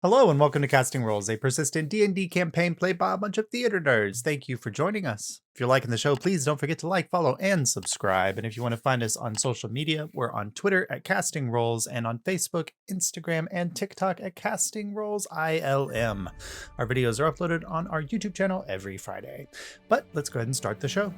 Hello and welcome to Casting Roles, a persistent D&D campaign played by a bunch of theater nerds. Thank you for joining us. If you're liking the show, please don't forget to like, follow, and subscribe. And if you want to find us on social media, we're on Twitter at Casting Roles and on Facebook, Instagram, and TikTok at Casting Roles ILM. Our videos are uploaded on our YouTube channel every Friday. But let's go ahead and start the show.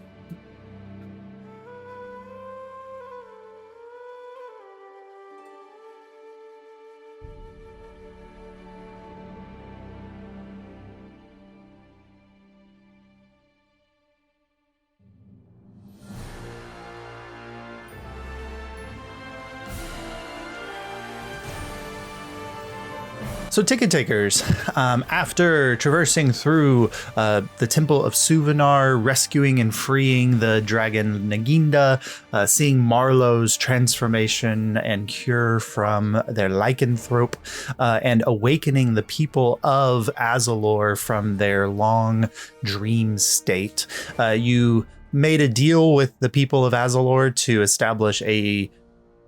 So ticket takers, after traversing through the Temple of Suvanar, rescuing and freeing the dragon Naginda, seeing Marlowe's transformation and cure from their lycanthrope, and awakening the people of Azalor from their long dream state, you made a deal with the people of Azalor to establish a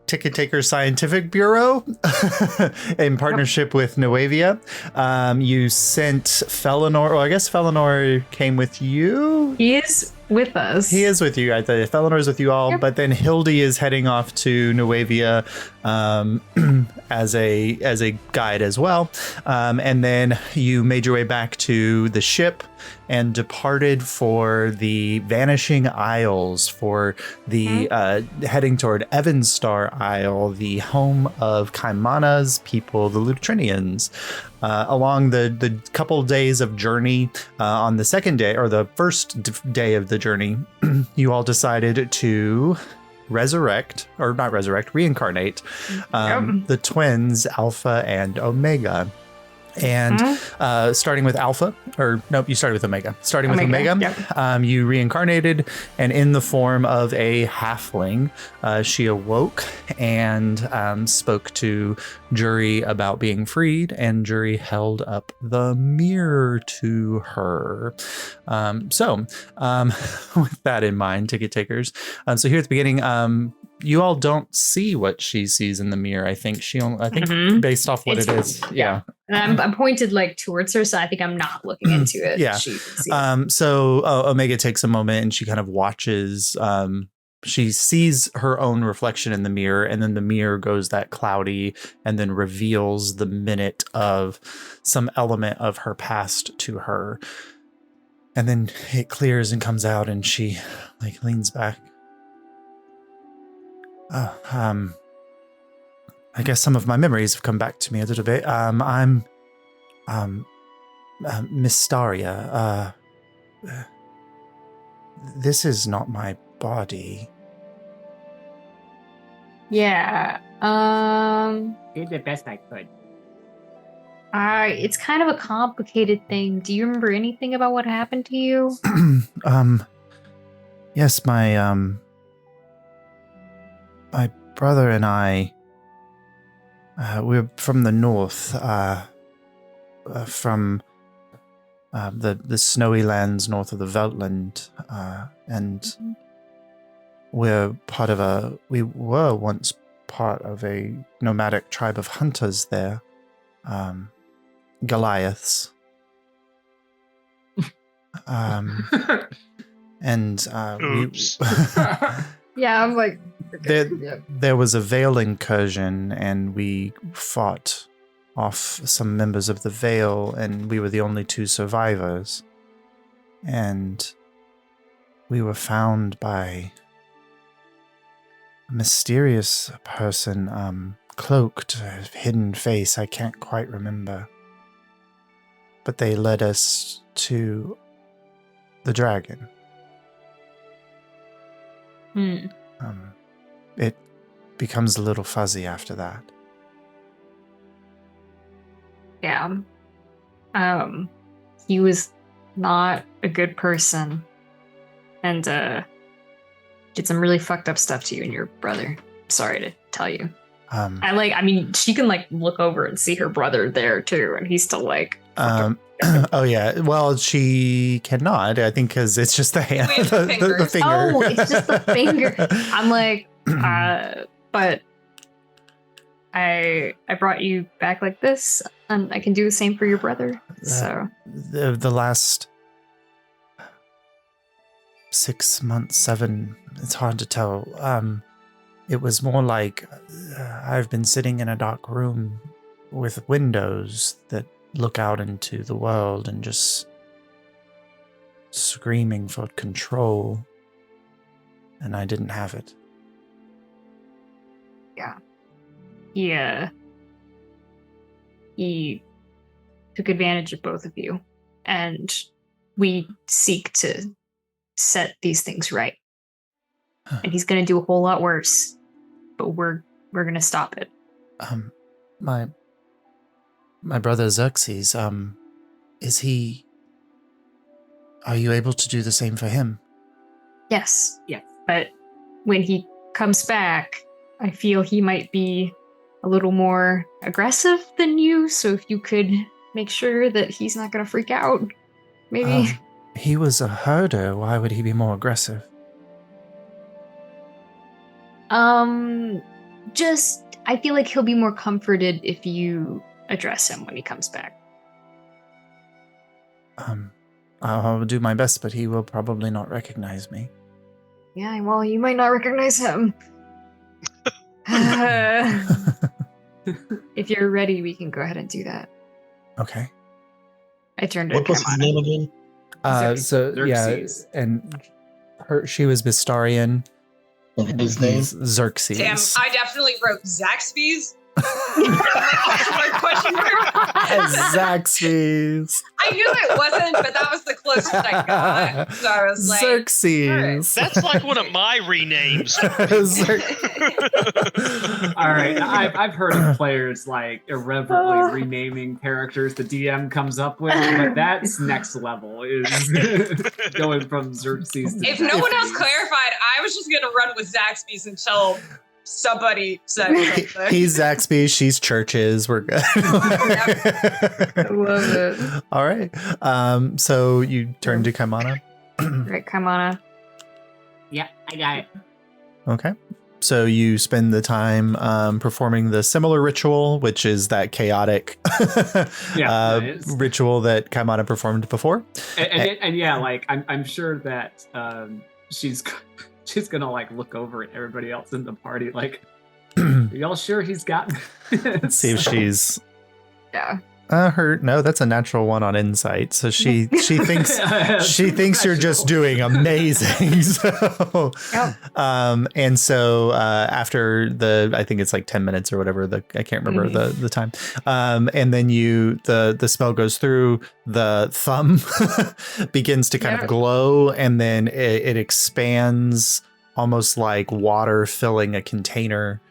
Ticket Taker Scientific Bureau in partnership with Nuevia. You sent Felinor, well, I guess Felinor came with you? He is with us. He is with you. I thought Felinor is with you all, Yep. but then Hildy is heading off to Nuevia as a guide as well. And then you made your way back to the ship and departed for the Vanishing Isles, for the heading toward Evanstar Isle, the home of Kaimana's people, the Lutrinians. Along the couple days of journey, on the second day, or the first day of the journey, you all decided to reincarnate the twins, Alpha and Omega. And starting with Alpha, or nope, you started with Omega. Starting with Omega, yep. You reincarnated, and in the form of a halfling, she awoke and spoke to Jury about being freed, and Jury held up the mirror to her. So with that in mind, ticket takers. So here at the beginning, you all don't see what she sees in the mirror. I think based off what it is. Yeah. And I'm pointed like towards her, so I think I'm not looking into it. Yeah. So Omega takes a moment and she kind of watches. She sees her own reflection in the mirror, and then the mirror goes that cloudy and then reveals the minute of some element of her past to her. And then it clears and comes out, and she like leans back. I guess some of my memories have come back to me a little bit. I'm Miss Staria. This is not my body. Yeah. Did the best I could. It's kind of a complicated thing. Do you remember anything about what happened to you? Yes, my brother and I, we're from the north, from the snowy lands north of the Veltland, and we were once part of a nomadic tribe of hunters there, Goliaths. And Oops. Yeah, I'm like... There was a Vale incursion, and we fought off some members of the Vale, and we were the only two survivors. And we were found by a mysterious person, cloaked, hidden face, I can't quite remember. But they led us to the dragon. It becomes a little fuzzy after that. Yeah. He was not a good person, and did some really fucked up stuff to you and your brother. Sorry to tell you. She can like look over and see her brother there too, and he's still like. Oh yeah. Well, she cannot. I think because it's just the hand, the finger. Oh, it's just the finger. I'm like, but I brought you back like this. And I can do the same for your brother. So the last 6 months, 7, it's hard to tell. It was more like I've been sitting in a dark room with windows that look out into the world and just screaming for control, and I didn't have it. Yeah. He took advantage of both of you, and we seek to set these things right. And he's going to do a whole lot worse, but we're going to stop it. My brother Xerxes, is he... Are you able to do the same for him? Yes. Yes. But when he comes back, I feel he might be a little more aggressive than you. So if you could make sure that he's not going to freak out, maybe. He was a herder. Why would he be more aggressive? Just, I feel like he'll be more comforted if you address him when he comes back. I'll do my best, but he will probably not recognize me. Yeah, well, you might not recognize him. If you're ready, we can go ahead and do that. Okay. I turned to What was his name again? Xerxes. And she was Bistarian. And his name? Xerxes. Damn, I definitely wrote Zaxby's. Question mark. Zaxby's. I knew it wasn't, but that was the closest I got. So I was like, Xerxes. That's like one of my renames. All right, I've heard of players like irreverently renaming characters the DM comes up with, but that's next level. Is going from Xerxes to if no one else clarified, I was just gonna run with Zaxby's until somebody said something. He's Zaxby, she's Churches. We're good. I love it. All right. So you turn to Kaimana. Right, Kaimana. Yeah, I got it. Okay. So you spend the time performing the similar ritual, which is that chaotic ritual that Kaimana performed before. And yeah, like I'm sure that she's gonna like look over at everybody else in the party, like, are y'all sure he's got this? Let's see if she's Yeah. No, that's a natural one on insight. So she thinks you're just doing amazing. So, and so after I think it's like 10 minutes or whatever. I can't remember the time. And then the spell goes through. The thumb begins to kind of glow, and then it expands almost like water filling a container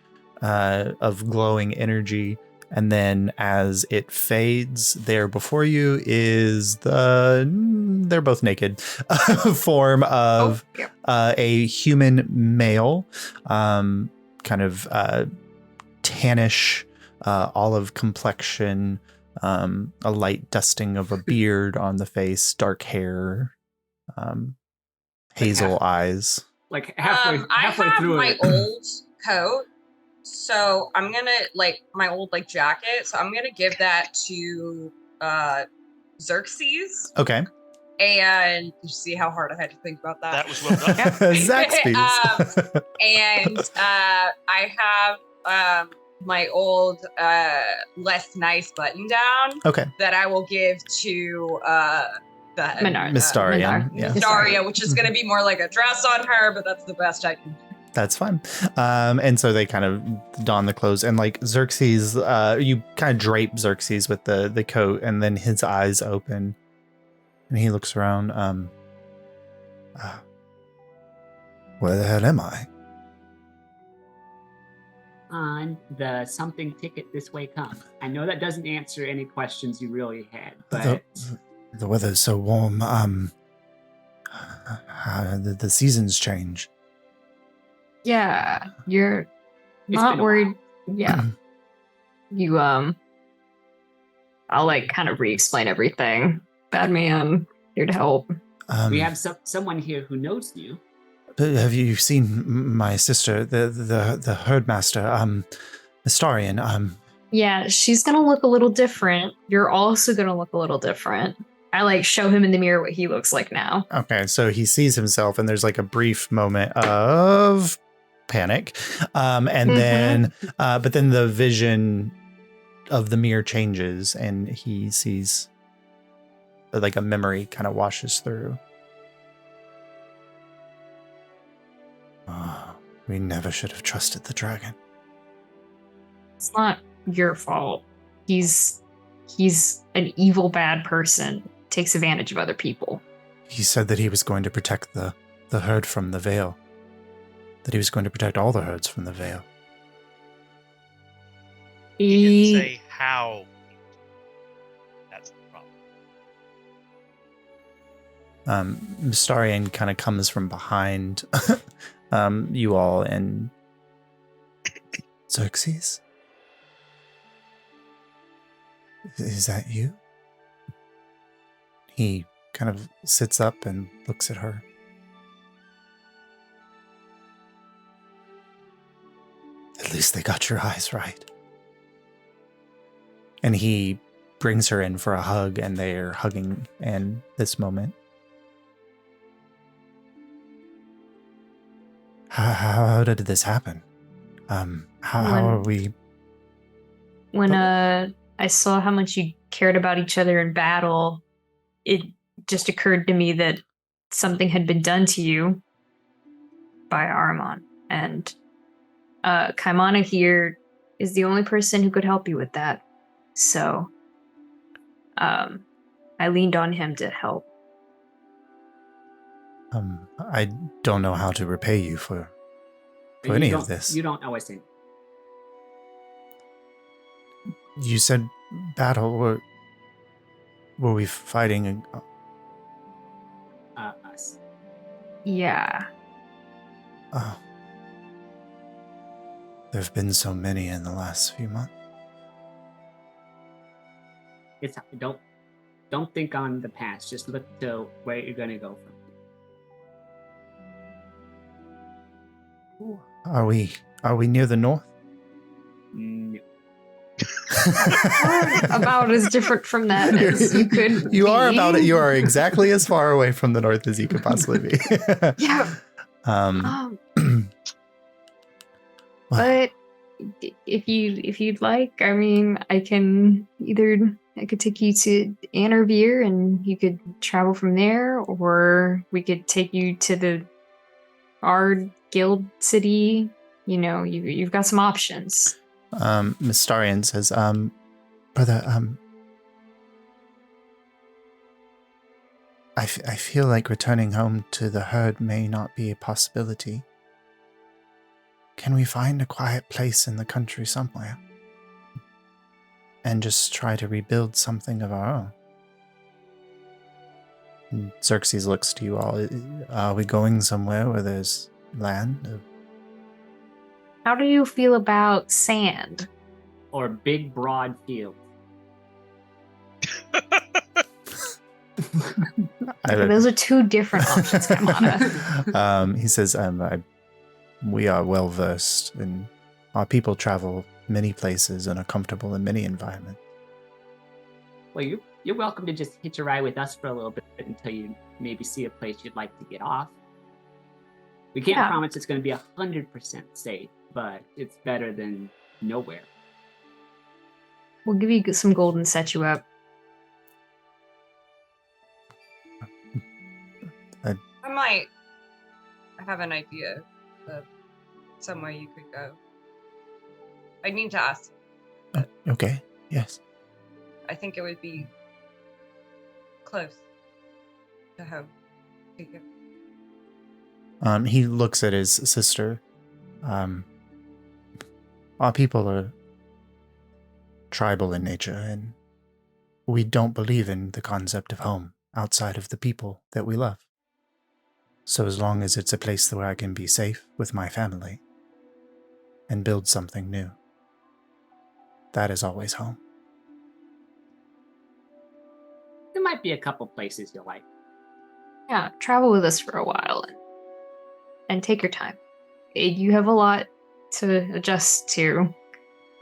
of glowing energy. And then as it fades, there before you is they're both naked, form of a human male, kind of tannish, olive complexion, a light dusting of a beard on the face, dark hair, hazel eyes. Like halfway I through have it. my old coat. So I'm gonna my old jacket. So I'm gonna give that to Xerxes. Okay. And you see how hard I had to think about that. That was well done. Zaxby's. And I have my old less nice button down. Okay. That I will give to Mistarian. Yeah. Daria, which is gonna be more like a dress on her, but that's the best I can do. That's fine. And so they kind of don the clothes, and like Xerxes, you kind of drape Xerxes with the coat, and then his eyes open and he looks around. Where the hell am I? On the something ticket this way comes. I know that doesn't answer any questions you really had, but The weather's so warm. The seasons change. Yeah, you're It's not been a worried. Yeah. You, I'll kind of re-explain everything. Bad man, here to help. we have someone here who knows you. Have you seen my sister, the herdmaster, Mistarian? Yeah, she's gonna look a little different. You're also gonna look a little different. I show him in the mirror what he looks like now. Okay, so he sees himself, and there's like a brief moment of panic, then, but then the vision of the mirror changes, and he sees like a memory kind of washes through. Oh, we never should have trusted the dragon. It's not your fault. He's an evil, bad person. Takes advantage of other people. He said that he was going to protect the herd from the Vale. That he was going to protect all the herds from the Vale. He didn't say how. That's the problem. Mystarian kind of comes from behind you all, and Xerxes? Is that you? He kind of sits up and looks at her. At least they got your eyes right. And he brings her in for a hug, and they're hugging in this moment. How did this happen? How are we? When I saw how much you cared about each other in battle, it just occurred to me that something had been done to you by Ahriman. And Kaimana here is the only person who could help you with that. So I leaned on him to help. I don't know how to repay you for any of this. You don't always say. You said battle. Were we fighting? Us. Yeah. Oh. There have been so many in the last few months. Don't think on the past. Just look to where you're gonna go from. Are we near the north? No. About as different from that as you could. You are about it. You are exactly as far away from the north as you could possibly be. Yeah. But if you'd like, I mean, I could take you to Anarvir and you could travel from there, or we could take you to our guild city. You know, you've got some options. Mystarian says, brother, I feel like returning home to the herd may not be a possibility. Can we find a quiet place in the country somewhere and just try to rebuild something of our own? And Xerxes looks to you all. Are we going somewhere where there's land? How do you feel about sand? Or big, broad field. Those are two different options, Kamada. He says, we are well versed, and our people travel many places and are comfortable in many environments. Well, you're welcome to just hitch a ride with us for a little bit until you maybe see a place you'd like to get off. We can't promise it's going to be 100% safe, but it's better than nowhere. We'll give you some gold and set you up. I have an idea of somewhere you could go. I need to ask. Okay, yes. I think it would be close to home to you. He looks at his sister. Our people are tribal in nature, and we don't believe in the concept of home outside of the people that we love. So as long as it's a place where I can be safe with my family and build something new, that is always home. There might be a couple places you'll like. Yeah, travel with us for a while and take your time. You have a lot to adjust to.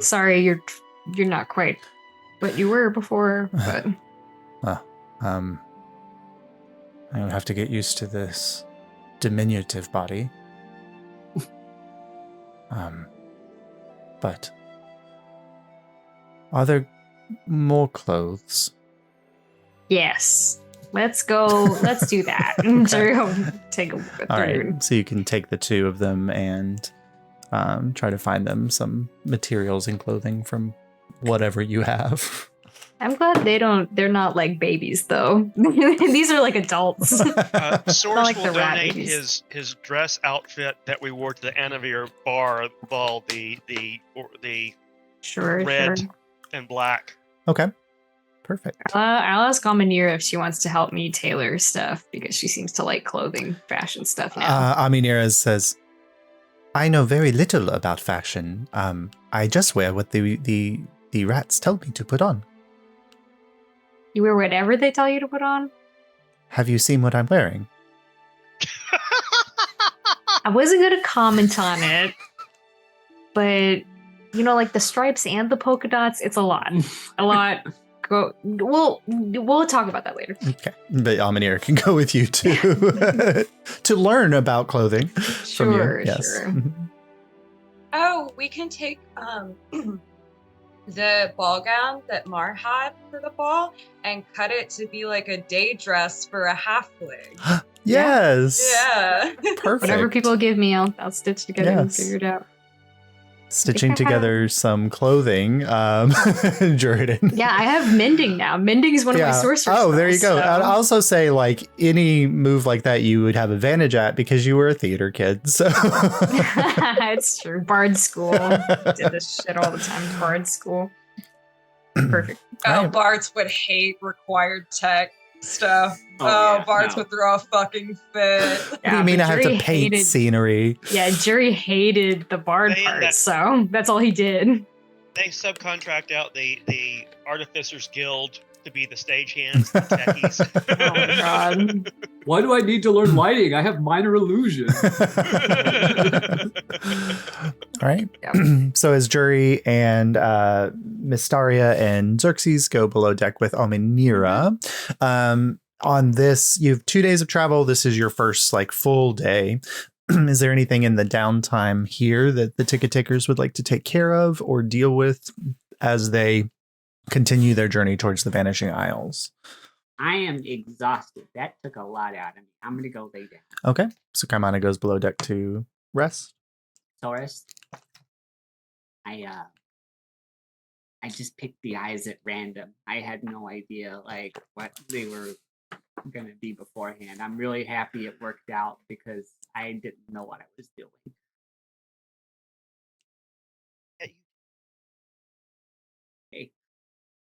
Sorry, you're you're not quite what you were before, but I would have to get used to this diminutive body. But are there more clothes? yes. Let's go. Let's do that. Jerry will take a look at All the right, rune. so you can take the two of them and try to find them some materials and clothing from whatever you have. I'm glad they're not like babies though. These are like adults. Source like will the rat donate babies. his dress outfit that we wore to the Anavir ball, the Sure, red sure. and black. Okay, perfect. I'll ask Aminira if she wants to help me tailor stuff because she seems to like clothing, fashion stuff now. Aminira says, I know very little about fashion. I just wear what the rats tell me to put on. You wear whatever they tell you to put on? Have you seen what I'm wearing? I wasn't going to comment on it, but like the stripes and the polka dots, it's a lot. A lot. We'll talk about that later. Okay, but Aminira can go with you to learn about clothing from you. Yes. Sure. Oh, we can take the ball gown that Mar had for the ball and cut it to be like a day dress for a halfling. Yes. Yeah. Perfect. Whatever people give me, I'll stitch together and figure it out. Stitching together some clothing, Jordan. Yeah, I have mending now. Mending is one of my sorcerer Oh, there you go. spells, so. I'd also say, like, any move like that you would have advantage at because you were a theater kid. So It's true. Bard school. Did this shit all the time. Bard school. Perfect. Oh, bards would hate required tech stuff. Bards would throw a fucking fit. What do you mean I have to paint scenery? Yeah, Jury hated the bard part, so that's all he did. They subcontract out the Artificers Guild to be the stagehands, the techies. Oh my god. Why do I need to learn lighting? I have minor illusion. All right. Yep. So as Jury and Mystaria and Xerxes go below deck with Aminira, on this, you have 2 days of travel. This is your first full day. Is there anything in the downtime here that the ticket takers would like to take care of or deal with as they continue their journey towards the Vanishing Isles? I am exhausted. That took a lot out of me. I'm going to go lay down. Okay. So Kaimana goes below deck to rest. Taurus, I just picked the eyes at random. I had no idea what they were going to be beforehand. I'm really happy it worked out because I didn't know what I was doing. Hey,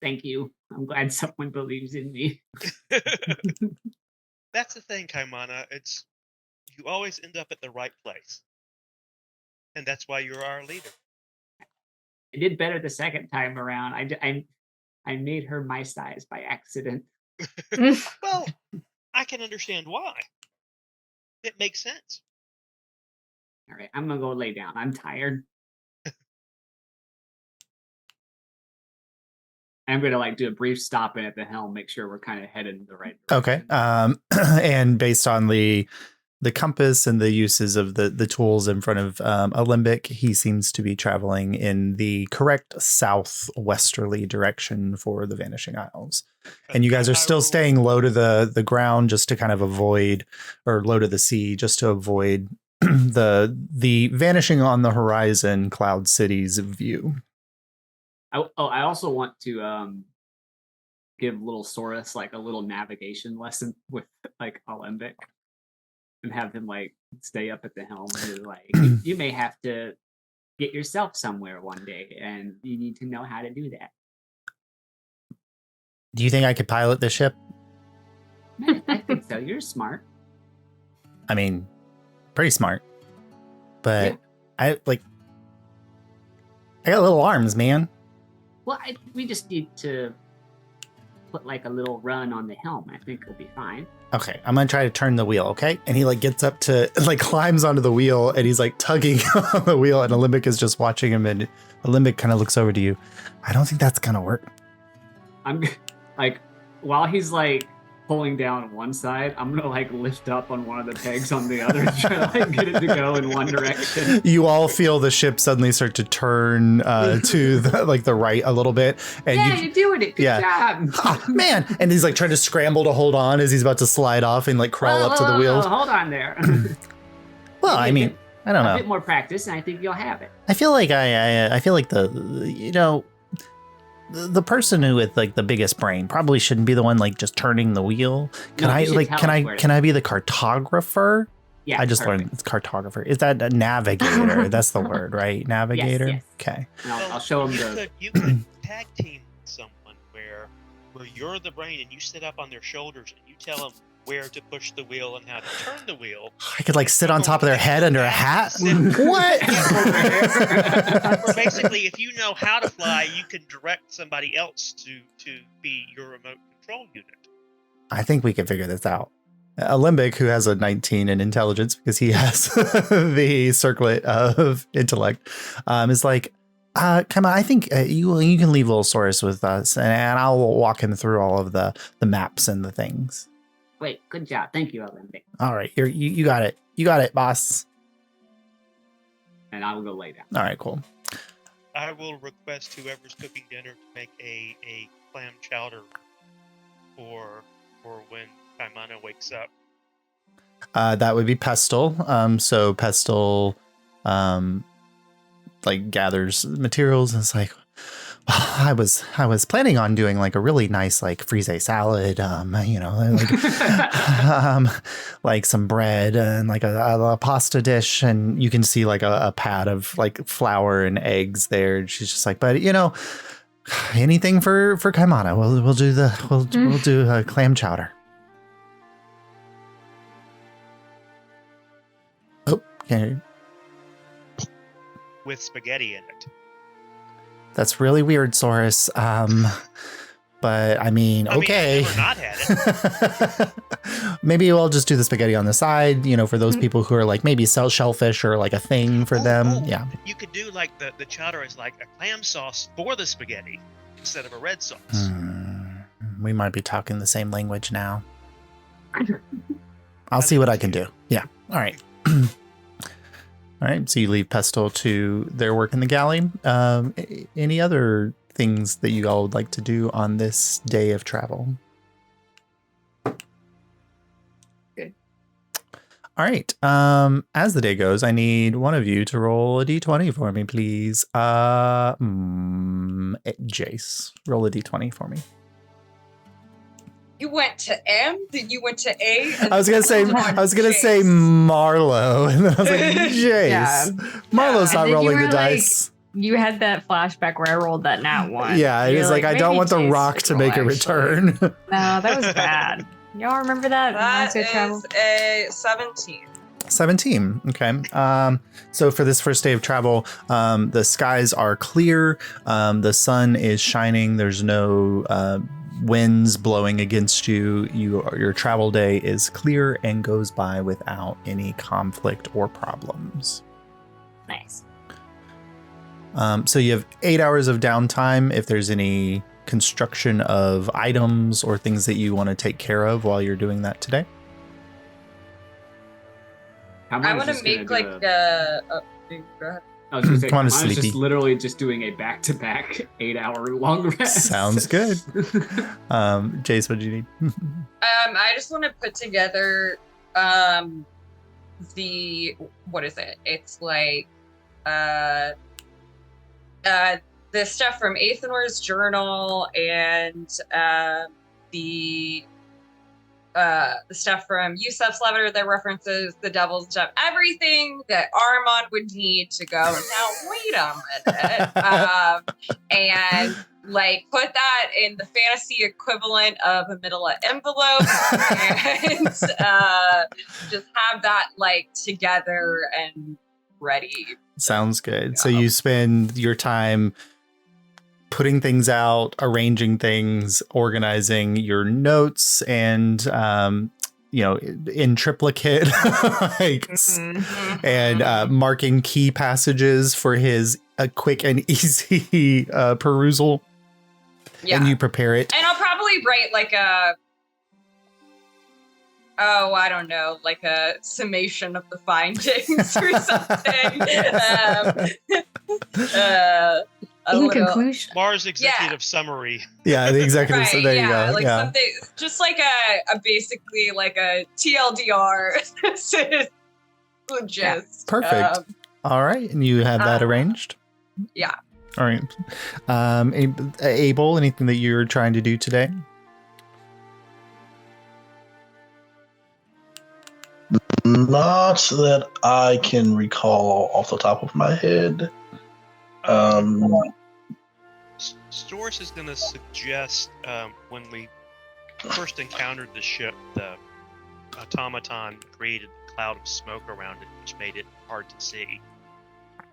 thank you. I'm glad someone believes in me. That's the thing, Kaimana. You always end up at the right place. And that's why you're our leader. I did better the second time around. I made her my size by accident. Well, I can understand why. It makes sense. All right, I'm going to go lay down. I'm tired. I'm going to do a brief stop in at the helm, make sure we're kind of headed in the right direction. Okay. And based on the compass and the uses of the tools in front of Alembic, he seems to be traveling in the correct southwesterly direction for the Vanishing Isles. And you guys are still staying low to the ground just to kind of avoid, or low to the sea, just to avoid the vanishing on the horizon cloud cities view. I also want to give little Saurus a little navigation lesson with Alembic. And have him stay up at the helm. You may have to get yourself somewhere one day, and you need to know how to do that. Do you think I could pilot this ship? I think so. You're smart. I mean, pretty smart. But yeah. I got little arms, man. Well, we just need to put like a little run on the helm. I think it'll be fine. Okay, I'm gonna try to turn the wheel, okay? And he like gets up to, like climbs onto the wheel and he's like tugging on the wheel and Olympic is just watching him and Olympic kind of looks over to you. I don't think that's gonna work. I'm like, while he's like pulling down one side, I'm gonna like lift up on one of the pegs on the other, try to like get it to go in one direction. You all feel the ship suddenly start to turn to the right a little bit. And you're doing it. Good job. Oh, man. And he's like trying to scramble to hold on as he's about to slide off and like crawl up to the wheels. Hold on there. Well, I mean, I don't know. A bit more practice, and I think you'll have it. I feel like I feel like the person who with like the biggest brain probably shouldn't be the one like just turning the wheel. Can I be the cartographer? Yeah, I just learned it's cartographer. Is that a navigator? That's the word, right? Navigator. Yes. Okay. And I'll show him You could tag team with someone where you're the brain and you sit up on their shoulders and you tell them where to push the wheel and how to turn the wheel. I could like sit on top of their head under a hat. What? Or basically, if you know how to fly, you can direct somebody else to be your remote control unit. I think we can figure this out. Alembic, who has a 19 in intelligence because he has the circlet of intellect, is like, come on, I think you can leave little Saurus with us and I'll walk him through all of the maps and the things. Wait, good job. Thank you, Alembic. All right, you got it. You got it, boss. And I will go lay down. All right, cool. I will request whoever's cooking dinner to make a clam chowder for when Kaimana wakes up. That would be Pestle. So Pestle like gathers materials and it's like, I was planning on doing like a really nice like frise salad, like some bread and like a pasta dish, and you can see like a pad of like flour and eggs there. And she's just like, but anything for Kaimana. We'll do a clam chowder. Oh, okay. With spaghetti in it. That's really weird, Saurus. But I mean, okay. I've never not had it. Maybe we'll just do the spaghetti on the side, for those people who are like maybe sell shellfish or like a thing for them. Yeah. You could do like the chowder is like a clam sauce for the spaghetti instead of a red sauce. We might be talking the same language now. I'll see what I can do. Yeah. All right. All right, so you leave Pestle to their work in the galley. Any other things that you all would like to do on this day of travel? Good. All right. As the day goes, I need one of you to roll a d20 for me, please. Jace, roll a d20 for me. You went to M, then you went to A. I was gonna say Marlo, and then I was like, Jace. Yeah. Marlo's not rolling the like, dice. You had that flashback where I rolled that nat one. Yeah, it was like I don't want the rock to make a return. No, that was bad. Y'all remember that? That is a 17. 17. Okay. So for this first day of travel, the skies are clear. The sun is shining. There's no winds blowing against you. Your travel day is clear and goes by without any conflict or problems. Nice. So you have 8 hours of downtime. If there's any construction of items or things that you want to take care of while you're doing that today. I want to make like go ahead. I was going to say, Come on, I was sleepy. just literally just doing a back-to-back 8-hour long rest. Sounds good. Jace, what do you need? I just want to put together the what is it? It's like the stuff from Aethanor's journal and the stuff from Yusuf's letter that references the devil's stuff, everything that Armand would need to go, now wait a minute, and like put that in the fantasy equivalent of a manila envelope and just have that like together and ready. Sounds good. So you spend your time putting things out, arranging things, organizing your notes, and in triplicate, and marking key passages for his quick and easy perusal. Yeah. And you prepare it. And I'll probably write like I don't know, like a summation of the findings or something. In conclusion, Mars executive summary. Yeah, the executive. Right, there you go. Like yeah, something, just like a basically like a TLDR. Gist. Perfect. All right, and you have that arranged. Yeah. All right. Abel, anything that you're trying to do today? Not that I can recall off the top of my head. Storis is going to suggest when we first encountered the ship, the automaton created a cloud of smoke around it, which made it hard to see.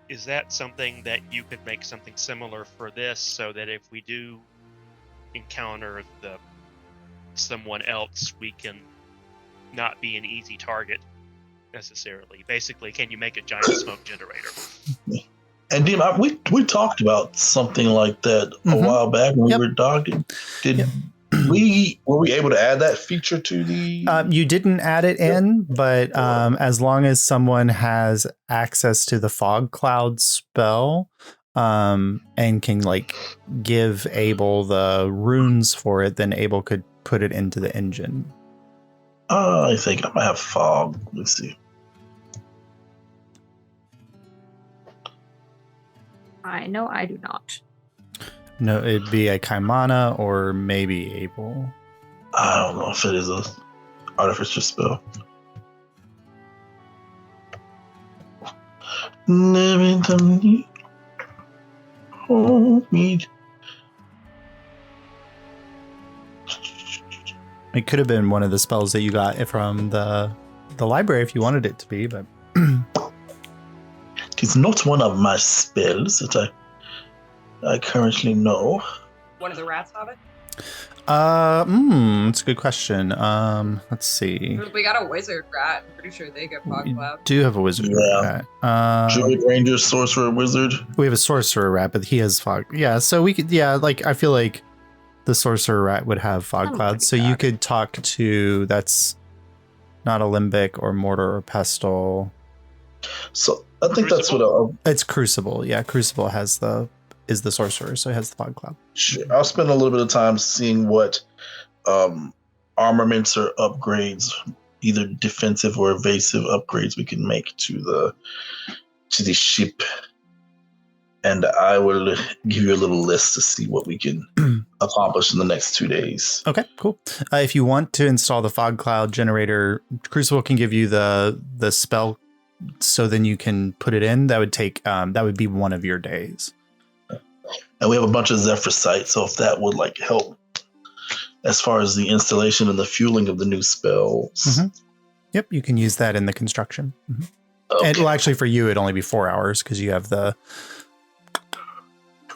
Is that something that you could make something similar for this, so that if we do encounter someone else, we can not be an easy target necessarily? Basically, can you make a giant smoke generator? And Dim, we talked about something like that a while back when we were talking. Were we able to add that feature to the? You didn't add it in, but as long as someone has access to the fog cloud spell, and can like give Abel the runes for it, then Abel could put it into the engine. I think I might have fog. Let's see. I know I do not. No, it'd be a Kaimana or maybe Abel. I don't know if it is a artificer spell. It could have been one of the spells that you got from the library if you wanted it to be, but it's not one of my spells that I currently know. One of the rats have it? That's a good question. Let's see. We got a wizard rat. I'm pretty sure they get fog cloud. We do have a wizard rat. Druid, ranger, sorcerer, wizard. We have a sorcerer rat, but he has fog. Yeah, so we could. Yeah, like I feel like the sorcerer rat would have fog clouds, so you could talk to. That's not a limbic or mortar or pestle. So I think that's what it's Crucible. Yeah, Crucible is the sorcerer, so it has the fog cloud. Sure. I'll spend a little bit of time seeing what armaments or upgrades, either defensive or evasive upgrades, we can make to the ship, and I will give you a little list to see what we can accomplish in the next 2 days. Okay, cool. If you want to install the fog cloud generator, Crucible can give you the spell, so then you can put it in. That would be one of your days. And we have a bunch of Zephyr sites, so if that would like help as far as the installation and the fueling of the new spells. Mm-hmm. Yep, you can use that in the construction. Mm-hmm. Okay. And well, actually for you, it'd only be 4 hours because you have the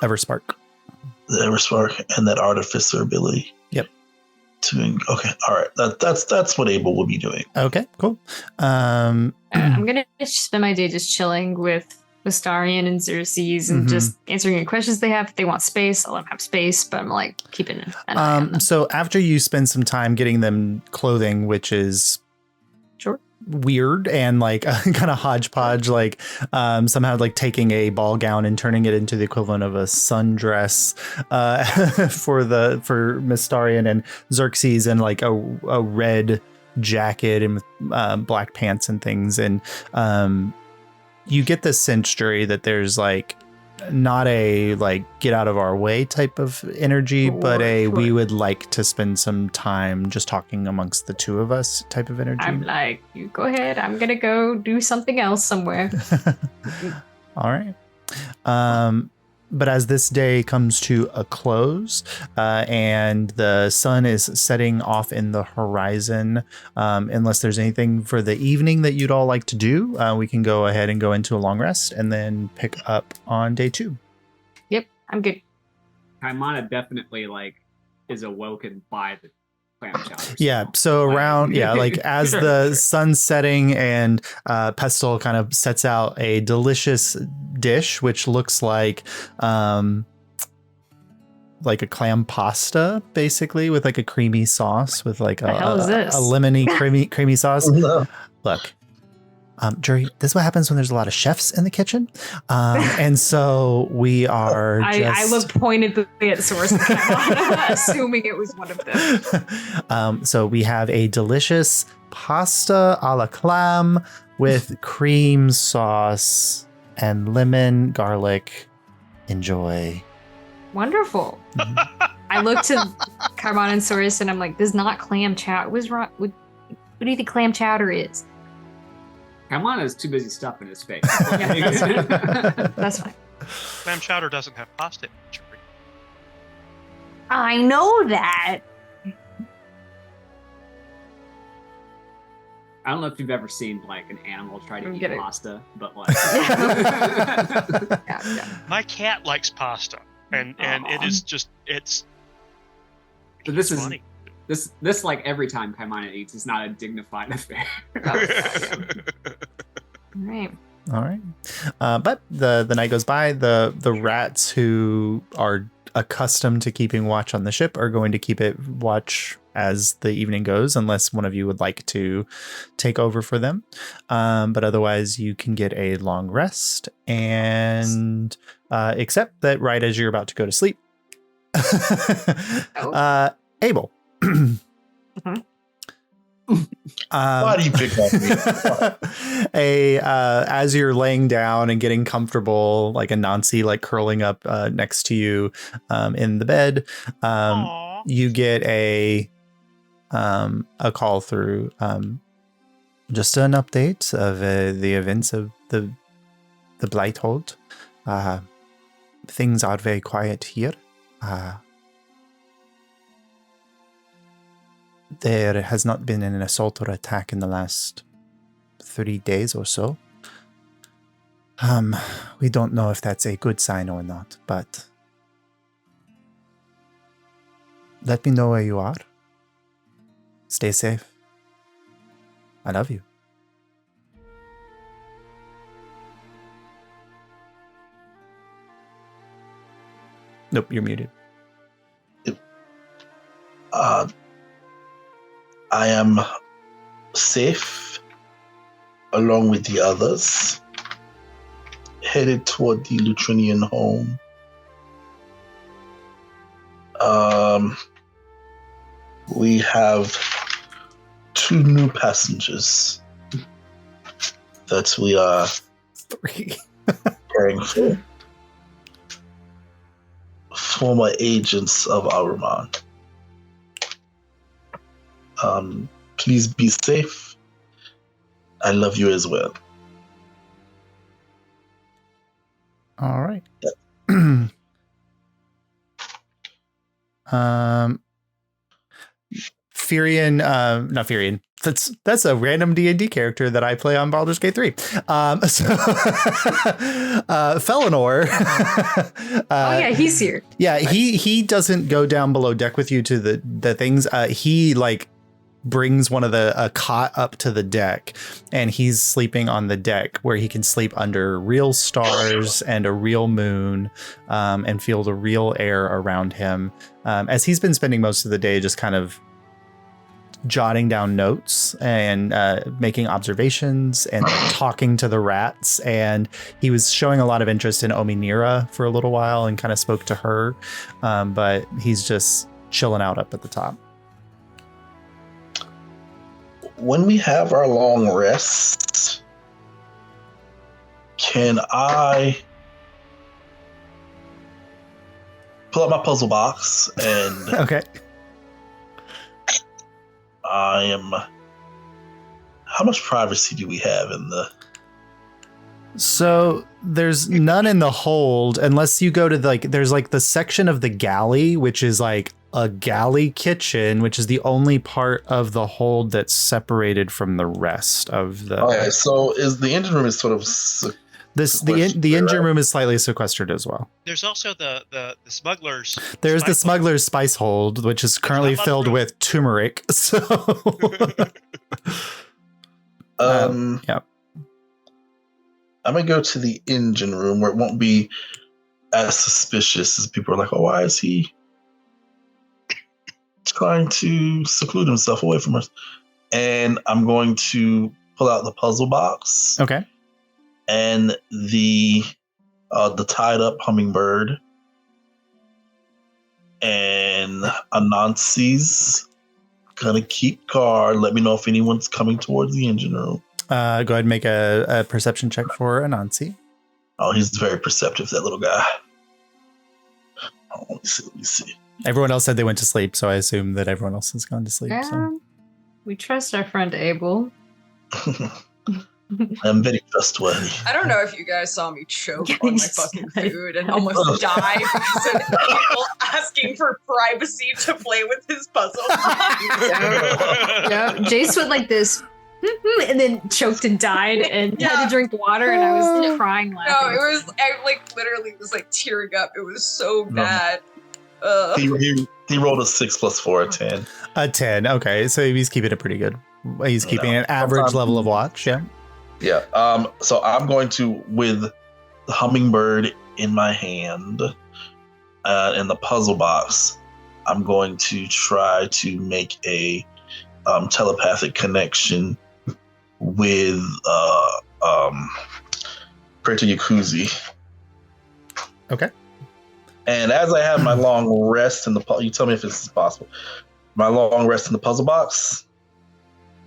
Everspark. The Everspark and that artificer ability. Yep. Okay, all right. That's what Abel will be doing. Okay, cool. I'm gonna spend my day just chilling with Mystarian and Xerxes and just answering any questions they have. If they want space, I'll let them have space, but I'm like keeping an eye on them. So after you spend some time getting them clothing, which is weird and like kind of hodgepodge, like somehow like taking a ball gown and turning it into the equivalent of a sundress for Mystarian and Xerxes, and like a red jacket and black pants and things, and you get the sense, Jury, that there's like not a like get out of our way type of energy, but we would like to spend some time just talking amongst the two of us type of energy. I'm like, you go ahead. I'm gonna go do something else somewhere. All right. But as this day comes to a close, and the sun is setting off in the horizon, unless there's anything for the evening that you'd all like to do, we can go ahead and go into a long rest and then pick up on day 2. Yep, I'm good. Kaimana definitely like is awoken by the clam chowder. Yeah. So around, like as the Sure. sun's setting and Pestle kind of sets out a delicious dish, which looks like a clam pasta, basically, with like a creamy sauce with like The hell is this? a lemony creamy sauce. No. Look, Jury, this is what happens when there's a lot of chefs in the kitchen. And so we are I look pointedly at Source and Kaimana, assuming it was one of them. So we have a delicious pasta a la clam with cream sauce and lemon garlic. Enjoy. Wonderful. I look to Kaimana and Source and I'm like, this is not clam chowder. What's wrong? What do you think clam chowder is? Kaimana is too busy stuffing his face. That's fine. Clam chowder doesn't have pasta in it. I know that. I don't know if you've ever seen like an animal try to eat Get it. pasta, but like Yeah. My cat likes pasta, and it is just it's. But this it's is funny. this like every time Kaimana eats is not a dignified affair. All right. All right. But the night goes by. The rats who are accustomed to keeping watch on the ship are going to keep it watch as the evening goes, unless one of you would like to take over for them. But otherwise, you can get a long rest. And except that right as you're about to go to sleep, Abel. Why do you pick on me? As you're laying down and getting comfortable, like Anansi like curling up next to you in the bed, you get a call through, just an update of the events of the Blighthold. Things are very quiet here. There has not been an assault or attack in the last 30 days or so. We don't know if that's a good sign or not, but let me know where you are. Stay safe. I love you. Nope, you're muted. I am safe along with the others, headed toward the Lutrinian home. We have 2 new passengers that we are caring for. Former agents of Aruman. Please be safe. I love you as well. All right. Furion, not Furion. That's a random D&D character that I play on Baldur's Gate 3. Felinor. Oh yeah, he's here. Yeah, he doesn't go down below deck with you to the things. He like brings one of a cot up to the deck, and he's sleeping on the deck where he can sleep under real stars and a real moon, and feel the real air around him. As he's been spending most of the day just kind of jotting down notes and making observations and talking to the rats. And he was showing a lot of interest in Ominira for a little while and kind of spoke to her. But he's just chilling out up at the top. When we have our long rests, can I pull out my puzzle box and Okay. how much privacy do we have in the... So there's none in the hold unless you go to there's like the section of the galley, which is like a galley kitchen, which is the only part of the hold that's separated from the rest of the... Okay, so is the engine room is sort of The engine room is slightly sequestered as well. There's also the smugglers. There's the smuggler's spice hold, which is currently filled with turmeric. So, yeah. I'm gonna go to the engine room where it won't be as suspicious as people are like, oh, why is he trying to seclude himself away from us? And I'm going to pull out the puzzle box. Okay. And the tied up hummingbird and Anansi's gonna keep guard. Let me know if anyone's coming towards the engine room. Go ahead and make a perception check for Anansi. Oh, he's very perceptive, that little guy. Oh, let me see. Everyone else said they went to sleep, so I assume that everyone else has gone to sleep. So. We trust our friend Abel. I'm very trustworthy. I don't know if you guys saw me choke on my fucking food and almost die because of people asking for privacy to play with his puzzle. Yeah, Jace went like this, and then choked and died, and had to drink water, and I was crying laughing. No, I literally was like tearing up. It was so bad. He rolled a 6 + 4, a 10. A 10. Okay, so he's keeping it pretty good. He's keeping an average level of watch. Yeah. Yeah. So I'm going to, with the hummingbird in my hand and the puzzle box, I'm going to try to make a telepathic connection with Preta Yakuzi. Okay. And as I have my long rest in the you tell me if this is possible. My long rest in the puzzle box,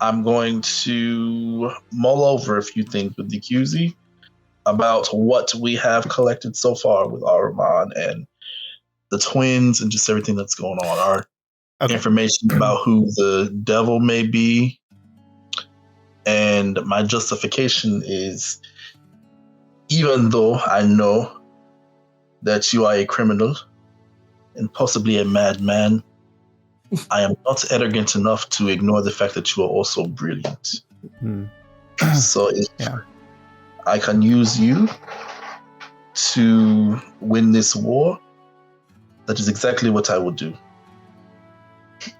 I'm going to mull over a few things with the QZ about what we have collected so far with Ahriman and the twins and just everything that's going on. Our information about who the devil may be. And my justification is, even though I know that you are a criminal and possibly a madman, I am not arrogant enough to ignore the fact that you are also brilliant. So if I can use you to win this war, that is exactly what I would do.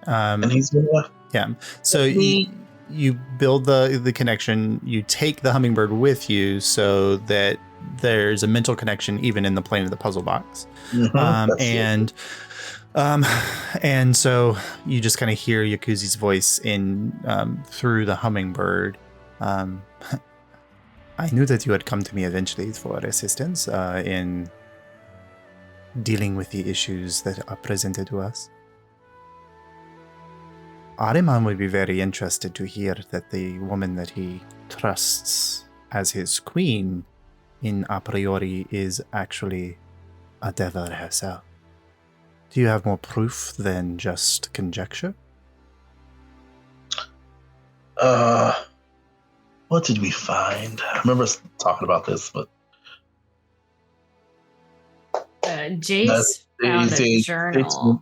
And he's gonna... Yeah. So you build the connection, you take the hummingbird with you so that there's a mental connection even in the plane of the puzzle box. And so you just kind of hear Yakuzi's voice in through the hummingbird. I knew that you had come to me eventually for assistance in dealing with the issues that are presented to us. Ahriman would be very interested to hear that the woman that he trusts as his queen in a priori is actually a devil herself. Do you have more proof than just conjecture? What did we find? I remember us talking about this, but Jace found a journal.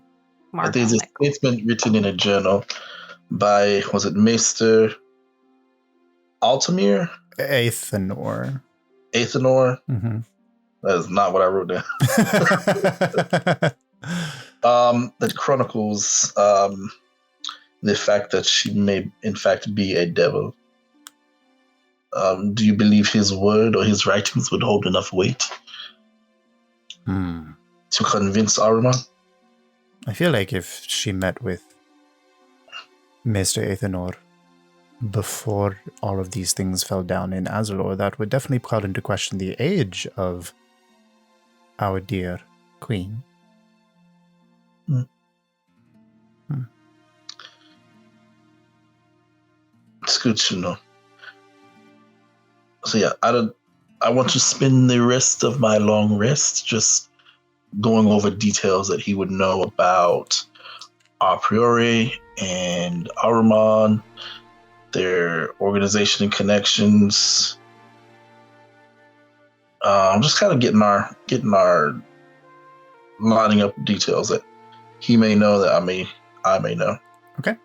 There's a statement written in a journal by, was it Mr. Altamir? Athenor. Mm-hmm. That is not what I wrote down. That chronicles the fact that she may in fact be a devil. Do you believe his word or his writings would hold enough weight to convince Ahriman? I feel like if she met with Mr. Athenor before all of these things fell down in Azalor, that would definitely call into question the age of our dear queen. It's good to know. So yeah, I want to spend the rest of my long rest just going over details that he would know about a priori and Ahriman, their organization and connections. Just kind of getting our lining up details that he may know that I may know. Okay.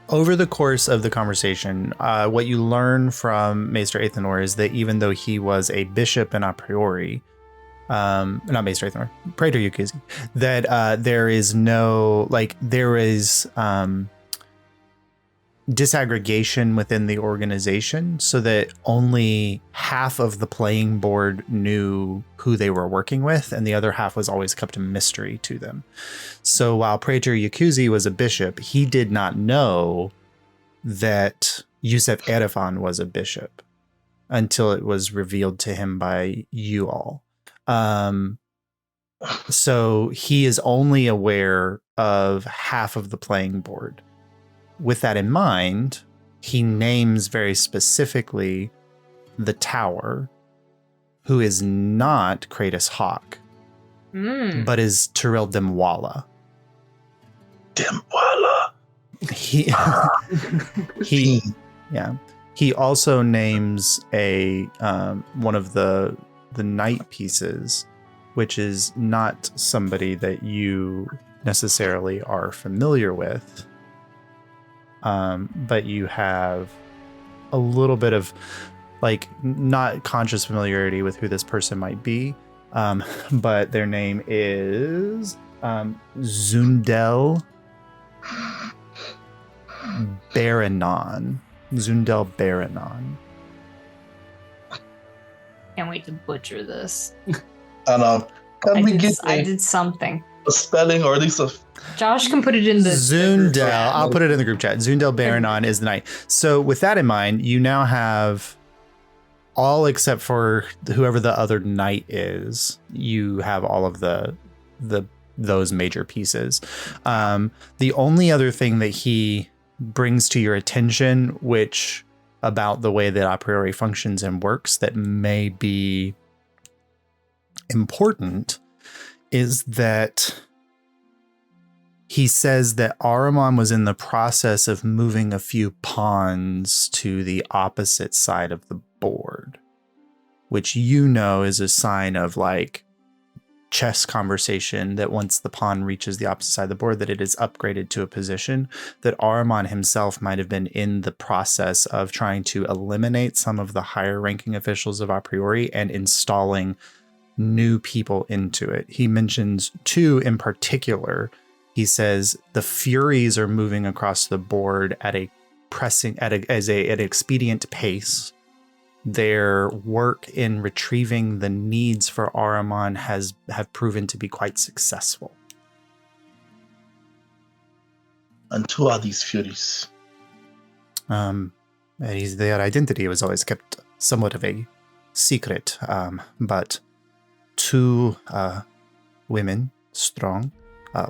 Over the course of the conversation, what you learn from Maester Athanor is that even though he was a bishop in a priori, not Maester Athanor, Praetor Yukizi, that there is no, there is disaggregation within the organization so that only half of the playing board knew who they were working with, and the other half was always kept a mystery to them. So while Praetor Yukuzi was a bishop, he did not know that Yusef Erefan was a bishop until it was revealed to him by you all. So he is only aware of half of the playing board. With that in mind, he names very specifically the Tower, who is not Kratos Hawk, but is Tyrell Demwala. Demwala. He also names a one of the night pieces, which is not somebody that you necessarily are familiar with. But you have a little bit of not conscious familiarity with who this person might be. But their name is Zundel Baranon. Zundel Baranon. Can't wait to butcher this. And I did something. A spelling or at least a... Josh can put it in the Zundel. I'll put it in the group chat. Zundel Baranon is the knight. So with that in mind, you now have all except for whoever the other knight is. You have all of those major pieces. The only other thing that he brings to your attention, which about the way that a priori functions and works that may be important, is that he says that Ahriman was in the process of moving a few pawns to the opposite side of the board, which is a sign of chess conversation, that once the pawn reaches the opposite side of the board, that it is upgraded to a position, that Ahriman himself might have been in the process of trying to eliminate some of the higher ranking officials of a priori and installing new people into it. He mentions two in particular. He says the Furies are moving across the board at an expedient pace. Their work in retrieving the needs for Ahriman have proven to be quite successful. And who are these Furies? Their identity was always kept somewhat of a secret, but two women, strong,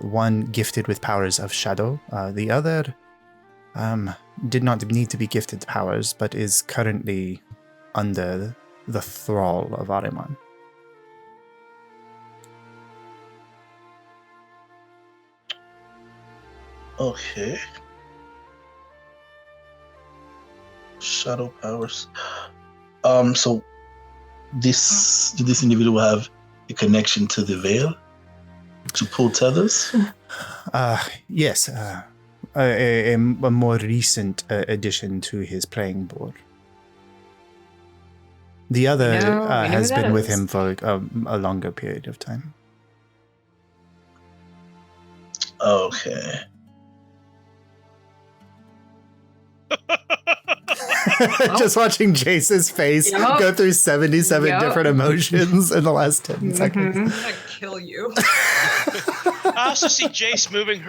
one gifted with powers of shadow, the other did not need to be gifted powers, but is currently under the thrall of Ahriman. Okay. Shadow powers. So did this individual have a connection to the Veil to pull tethers? Yes. A more recent addition to his playing board. The other has been with him for a longer period of time. Okay. Just watching Jace's face go through 77 different emotions in the last 10 seconds. I'm gonna kill you. I also see Jace moving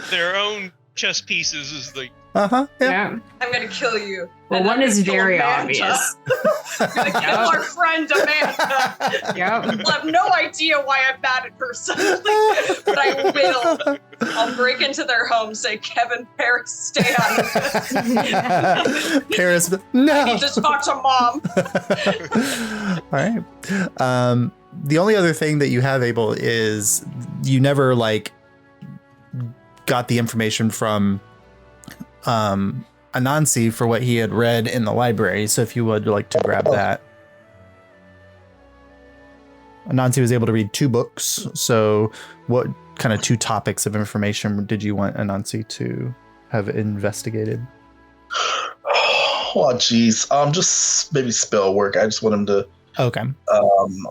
their own chess pieces as the... Yeah. I'm gonna kill you. Well, and one is very Amanda. obvious. I'm gonna kill our friend Amanda. You'll have no idea why I'm mad at her suddenly, but I will. I'll break into their home, say, Kevin, Paris, stay out of this. Paris, no. I need to talk to Mom. All right. The only other thing that you have, Abel, is you never got the information from Anansi for what he had read in the library. So if you would like to grab that. Anansi was able to read 2 books. So what kind of 2 topics of information did you want Anansi to have investigated? Oh, geez. Just maybe spell work. I just want him to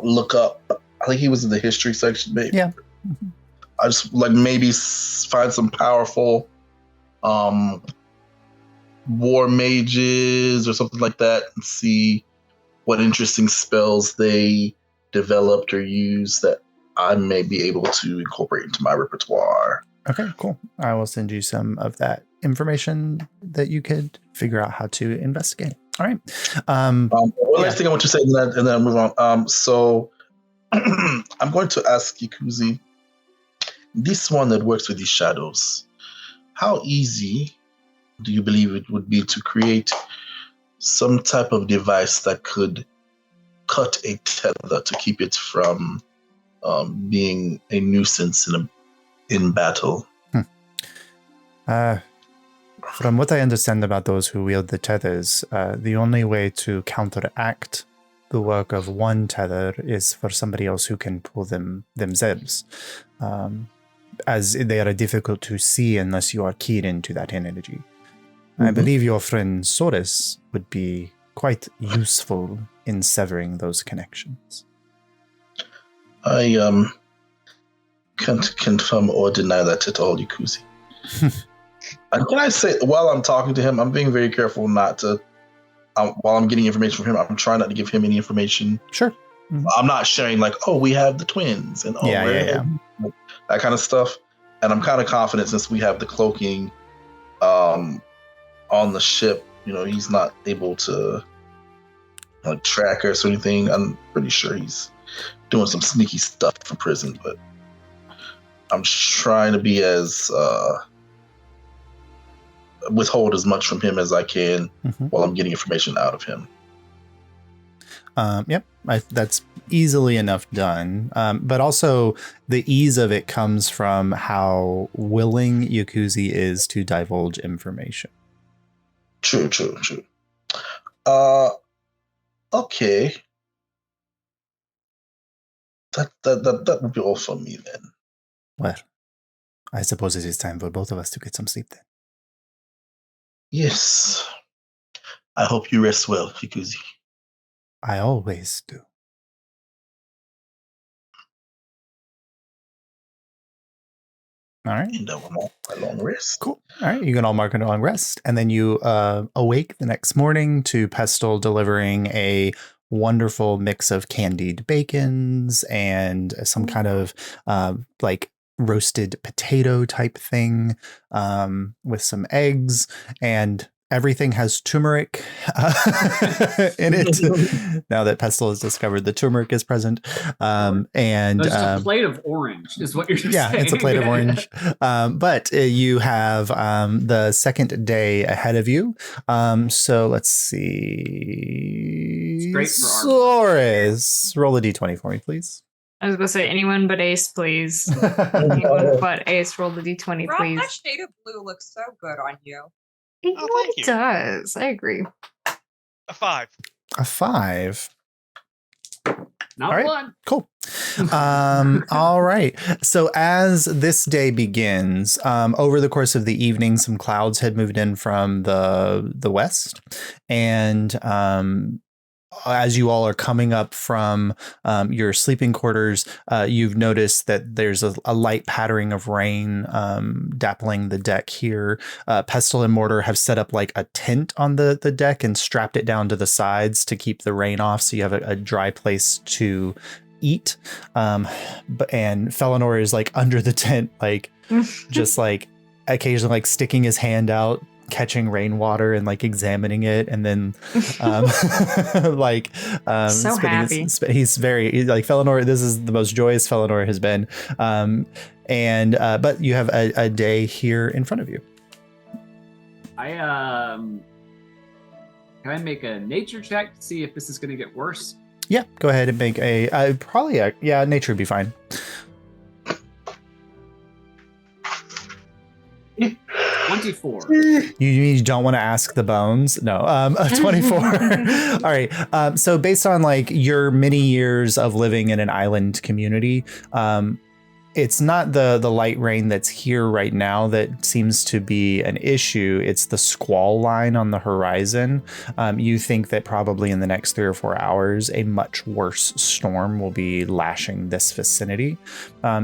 look up. I think he was in the history section, maybe. Yeah. I just maybe find some powerful war mages or something like that and see what interesting spells they developed or used that I may be able to incorporate into my repertoire. Okay, cool. I will send you some of that information that you could figure out how to investigate. All right. One last thing I want to say, and then I'll move on. So I'm going to ask Ikuzi, this one that works with these shadows, how easy do you believe it would be to create some type of device that could cut a tether to keep it from being a nuisance in battle? From what I understand about those who wield the tethers, the only way to counteract the work of one tether is for somebody else who can pull them themselves, as they are difficult to see unless you are keyed into that energy. I believe your friend Soris would be quite useful in severing those connections. I can't confirm or deny that at all, Ikuzi. And can I say, while I'm talking to him, I'm being very careful not to, while I'm getting information from him, I'm trying not to give him any information. Sure. Mm-hmm. I'm not sharing we have the twins and that kind of stuff. And I'm kind of confident since we have the cloaking on the ship, he's not able to track us or anything. I'm pretty sure he's doing some sneaky stuff from prison, but I'm trying to be as withhold as much from him as I can while I'm getting information out of him. Yep, that's easily enough done. But also the ease of it comes from how willing Ikuzi is to divulge information. True. Okay. That would be all for me then. Well, I suppose it is time for both of us to get some sleep then. Yes. I hope you rest well, Ikuzi. I always do. All right. And a long rest. Cool. All right. You can all mark a long rest. And then you awake the next morning to Pestle delivering a wonderful mix of candied bacons and some kind of roasted potato type thing with some eggs, and everything has turmeric in it. Now that Pestle has discovered the turmeric is present. And it's a plate of orange is what you're saying. Yeah, it's a plate of orange. But you have the second day ahead of you. So let's see. It's great for Soris, roll a d20 for me, please. I was going to say, anyone but Ace, please. Anyone but Ace, roll the d20, Rob, please. that shade of blue looks so good on you. It does. I agree. A 5. A 5. Not all right, one. Cool. All right. So as this day begins, over the course of the evening, some clouds had moved in from the west, and as you all are coming up from your sleeping quarters, you've noticed that there's a light pattering of rain dappling the deck here. Pestle and Mortar have set up a tent on the deck and strapped it down to the sides to keep the rain off, so you have a dry place to eat. And Felinor is under the tent, just occasionally sticking his hand out, catching rainwater and examining it, and then so happy. He's very Felinor. This is the most joyous Felinor has been. But you have a day here in front of you. Can I make a nature check to see if this is going to get worse? Yeah, go ahead and make nature would be fine. 24. You don't want to ask the bones? No. 24. All right. So based on your many years of living in an island community, It's not the light rain that's here right now that seems to be an issue. It's the squall line on the horizon. You think that probably in the next 3 or 4 hours, a much worse storm will be lashing this vicinity.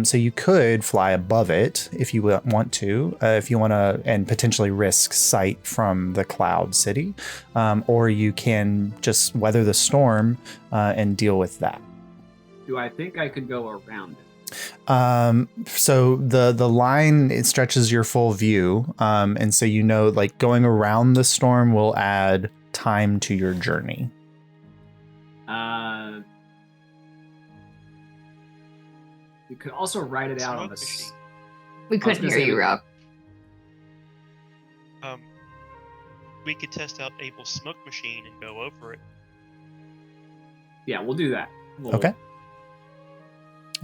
So you could fly above it if you want to, and potentially risk sight from the cloud city, or you can just weather the storm and deal with that. Do I think I could go around it? So the line, it stretches your full view. And so, like going around the storm will add time to your journey. You could also write it out on the machine. We couldn't hear you, Rob. We could test out Abel's smoke machine and go over it. Yeah, we'll do that. Okay.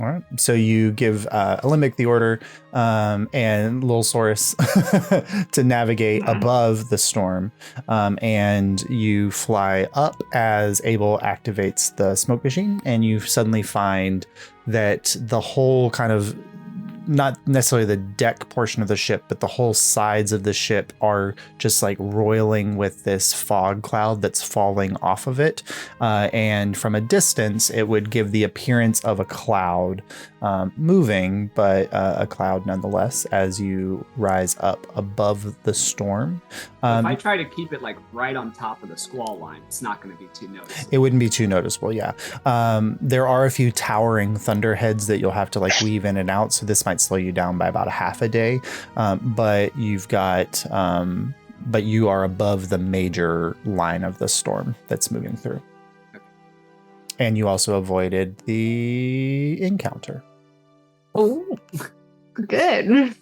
All right. So you give Alembic the order and Lil Saurus to navigate above the storm. And you fly up as Abel activates the smoke machine. And you suddenly find that the whole kind of, not necessarily the deck portion of the ship, but the whole sides of the ship are just like roiling with this fog cloud that's falling off of it. And from a distance, it would give the appearance of a cloud moving, but a cloud nonetheless as you rise up above the storm. If I try to keep it like right on top of the squall line, it's not going to be too noticeable. It wouldn't be too noticeable, yeah. There are a few towering thunderheads that you'll have to like weave in and out, so this might slow you down by about a half a day. But you've got, but you are above the major line of the storm that's moving through. Okay. And you also avoided the encounter. Oh, good.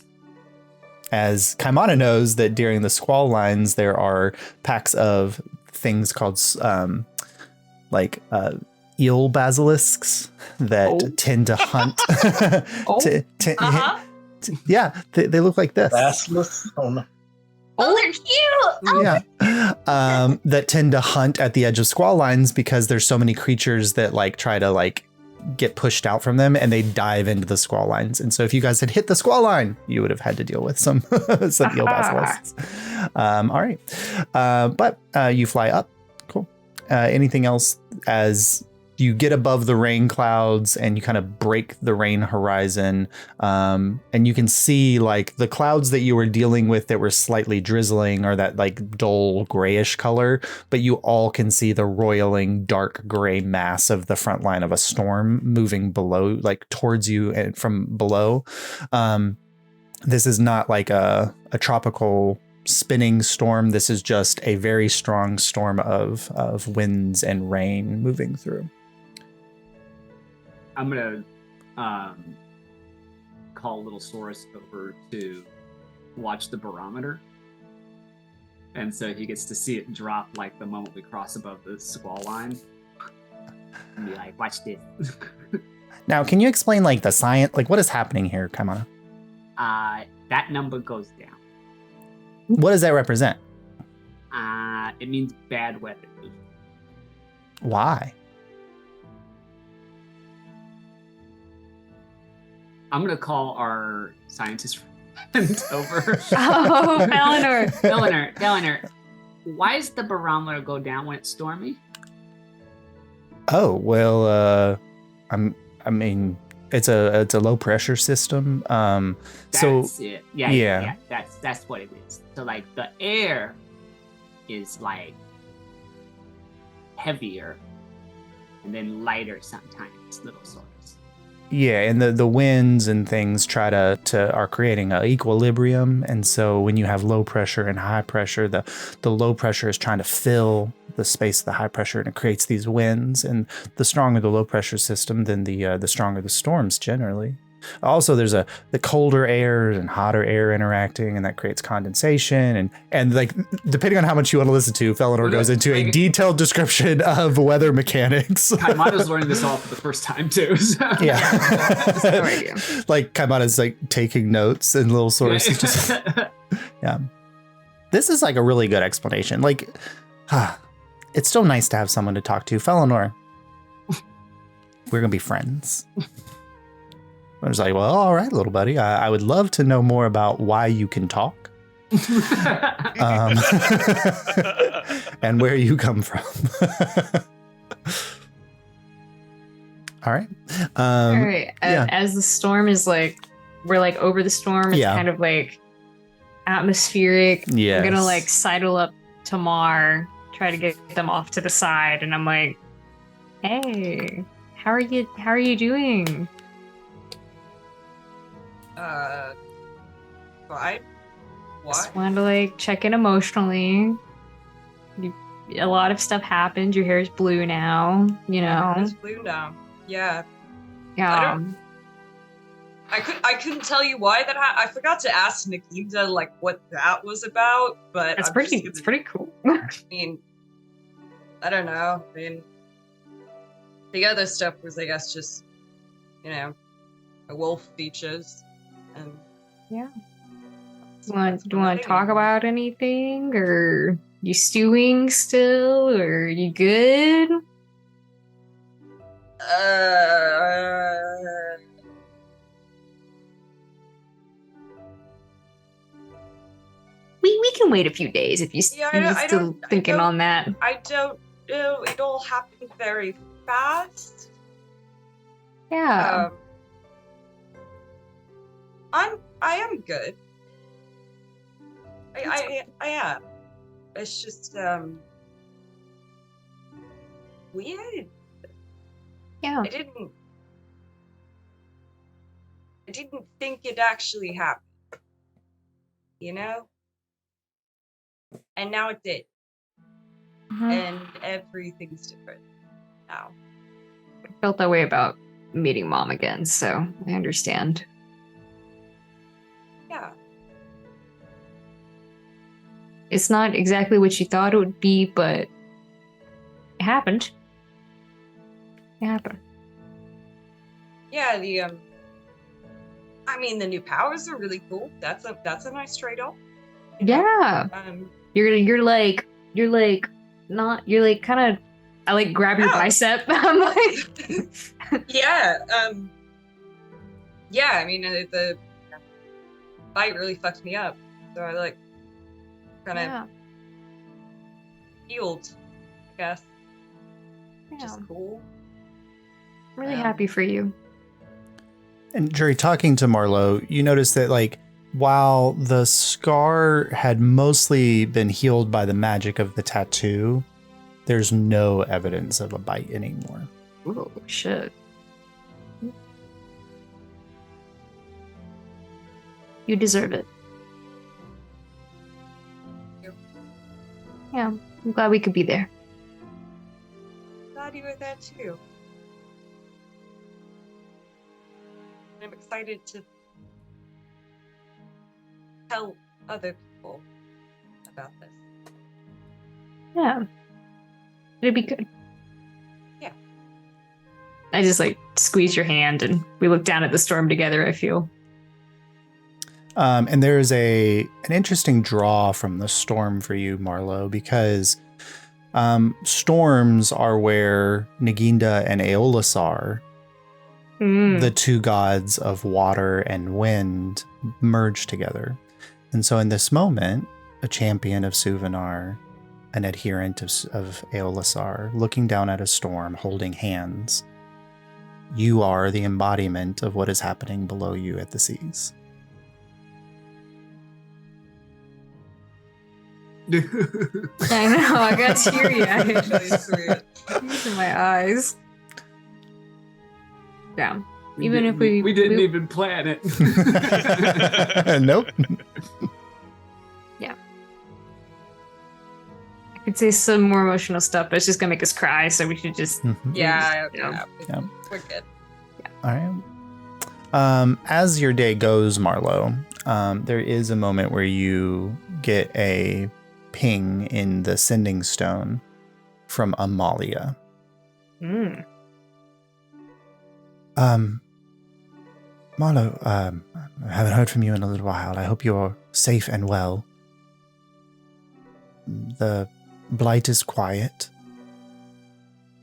As Kaimana knows that during the squall lines, there are packs of things called eel basilisks that tend to hunt. They look like this. Basilisks? Oh, no. Oh, they're cute. Yeah. That tend to hunt at the edge of squall lines because there's so many creatures that like try to like get pushed out from them and they dive into the squall lines. And so if you guys had hit the squall line, you would have had to deal with some eel basilisks. All right. But you fly up. Cool. Anything else as you get above the rain clouds and you kind of break the rain horizon, and you can see like the clouds that you were dealing with that were slightly drizzling or that like dull grayish color, but you all can see the roiling dark gray mass of the front line of a storm moving below, like towards you and from below. This is not like a tropical spinning storm. This is just a very strong storm of winds and rain moving through. I'm gonna call Little Saurus over to watch the barometer, and so he gets to see it drop like the moment we cross above the squall line. And be like, "Watch this." Now, can you explain like the science? Like, what is happening here, Kaimana? That number goes down. What does that represent? It means bad weather. Why? I'm gonna call our scientist friend over. Oh, Eleanor. Eleanor, why does the barometer go down when it's stormy? Oh well, I mean, it's a low pressure system. That's it. Yeah. That's what it is. So like the air is like heavier and then lighter sometimes, Little Saurus. Yeah, and the winds and things are creating an equilibrium, and so when you have low pressure and high pressure, the low pressure is trying to fill the space of the high pressure, and it creates these winds. And the stronger the low pressure system, then the stronger the storms generally. Also, there's the colder air and hotter air interacting, and that creates condensation. And like depending on how much you want to listen to, Felinor goes into a detailed description of weather mechanics. Kaimana's learning this all for the first time too. So. Yeah, No idea. Like Kaimana's like taking notes, and Little Saurus is just yeah. This is like a really good explanation. Like, it's still nice to have someone to talk to. Felinor, we're gonna be friends. I was like, well, all right, little buddy. I would love to know more about why you can talk. And where you come from. All right. All right. As the storm is like, we're like over the storm. It's kind of like atmospheric. Yes. I'm gonna like sidle up to Mar, try to get them off to the side, and I'm like, "Hey, how are you doing?" Fine. Why? Just wanted to like check in emotionally. A lot of stuff happened. Your hair is blue now. You know. It's blue now. Yeah. Yeah. I couldn't tell you why that happened. I forgot to ask Naginda like what that was about, but it's pretty cool. I mean, I don't know. I mean, the other stuff was, I guess, just a wolf features, and yeah. Do you want to talk about anything, or you stewing still, or you good? We can wait a few days if you're still thinking on that. I don't know. It all happened very fast. Yeah. I am good. I am. It's just weird. Yeah. I didn't think it actually happened. You know? And now it did. Mm-hmm. And everything's different now. I felt that way about meeting Mom again, so I understand. Yeah. It's not exactly what you thought it would be, but it happened. It happened. Yeah, the new powers are really cool. That's a nice trade-off. Yeah. You're like kind of, I like grab your bicep. I'm like yeah. Yeah, I mean the fight really fucked me up. So I like kind of healed, I guess. Which is cool. I'm really happy for you. And Jerry, talking to Marlo, you notice that like while the scar had mostly been healed by the magic of the tattoo, there's no evidence of a bite anymore. Oh, shit. You deserve it. Yeah, I'm glad we could be there. Glad you were there too. I'm excited to tell other people about this. Yeah. It'd be good. Yeah. I just like squeeze your hand and we look down at the storm together, I feel. And there's an interesting draw from the storm for you, Marlo, because storms are where Naginda and Aeolisar, the two gods of water and wind, merge together. And so in this moment, a champion of Suvenar, an adherent of Aeolisar, looking down at a storm, holding hands, you are the embodiment of what is happening below you at the seas. I know, I got teary-eyed. Tears in my eyes. Yeah. We didn't even plan it. Nope. Yeah. I could say some more emotional stuff, but it's just gonna make us cry, so we should just Yeah. We're good. Yeah. All right. As your day goes, Marlo, there is a moment where you get a ping in the sending stone from Amalia. Marlo, I haven't heard from you in a little while. I hope you're safe and well. The blight is quiet.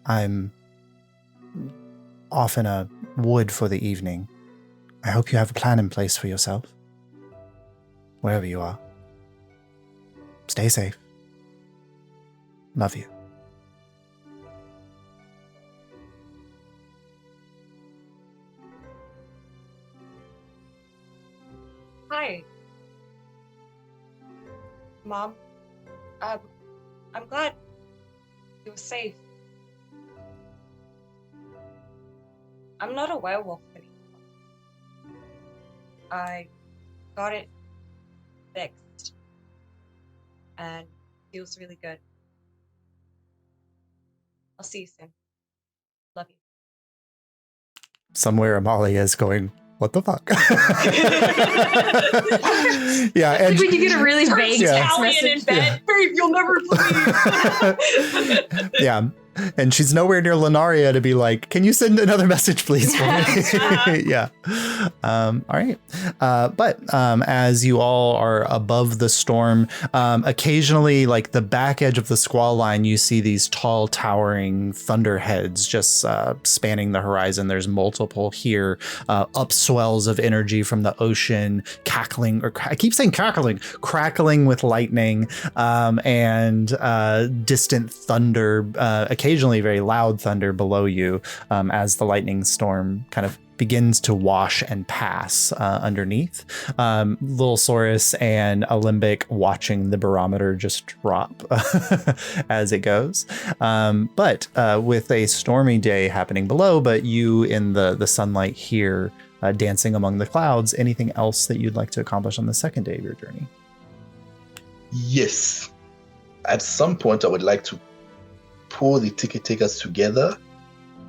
I'm off in a wood for the evening, I hope you have a plan in place for yourself. Wherever you are. Stay safe. Love you. Hi. Mom. I'm glad it was safe. I'm not a werewolf anymore. I got it fixed. And it feels really good. I'll see you soon. Love you. Somewhere Amalia is going, what the fuck? Yeah, and Like when you get a really vague text Italian in message. bed. Babe, you'll never believe. yeah, and she's nowhere near Lunaria to be like, can you send another message, please, for me? Yeah. All right. But as you all are above the storm, occasionally, like the back edge of the squall line, you see these tall, towering thunderheads just spanning the horizon. There's multiple here, upswells of energy from the ocean, cackling, or I keep saying cackling, crackling with lightning, and distant thunder, occasionally very loud thunder below you, as the lightning storm kind of begins to wash and pass underneath. Little Saurus and Alembic watching the barometer just drop as it goes. But with a stormy day happening below, but you in the sunlight here, dancing among the clouds, anything else that you'd like to accomplish on the second day of your journey? Yes. At some point, I would like to pull the ticket takers together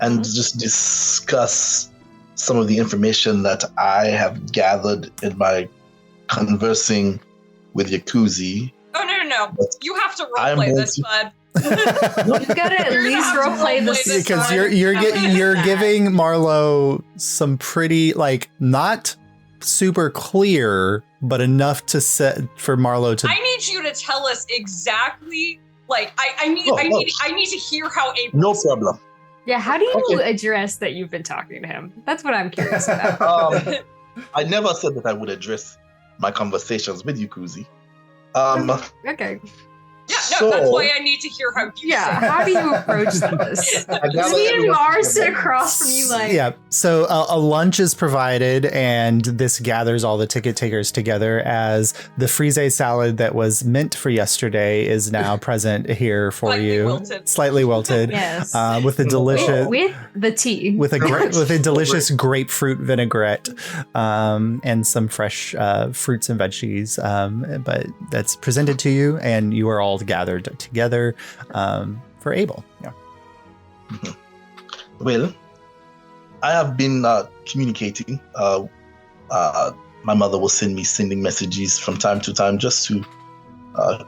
and just discuss some of the information that I have gathered in my conversing with Yakuzi. Oh, no. But You have to I'm roleplay going this, to- bud. You've got to at You're gonna least have to roleplay roleplay this. this Because one. you're That. giving Marlo some pretty, like, not super clear, but enough to set for Marlo to. I need you to tell us exactly. Like, I need to hear how April. No problem. Yeah, how do you Okay. address that you've been talking to him? That's what I'm curious about. I never said that I would address my conversations with Yakuzi. Okay. Yeah, no, that's why I need to hear how you Yeah, say it. how do you approach this? I gather Me and everyone's Mars sit together. across from you like... Yeah, so a lunch is provided, and this gathers all the ticket takers together as the frise salad that was meant for yesterday is now present here for Slightly you. wilted. Slightly wilted. Yes. With a delicious... With the tea. with a delicious grapefruit vinaigrette, and some fresh fruits and veggies, but that's presented to you, and you are all gathered together for Abel. Yeah. Well, I have been communicating. My mother will send me sending messages from time to time just to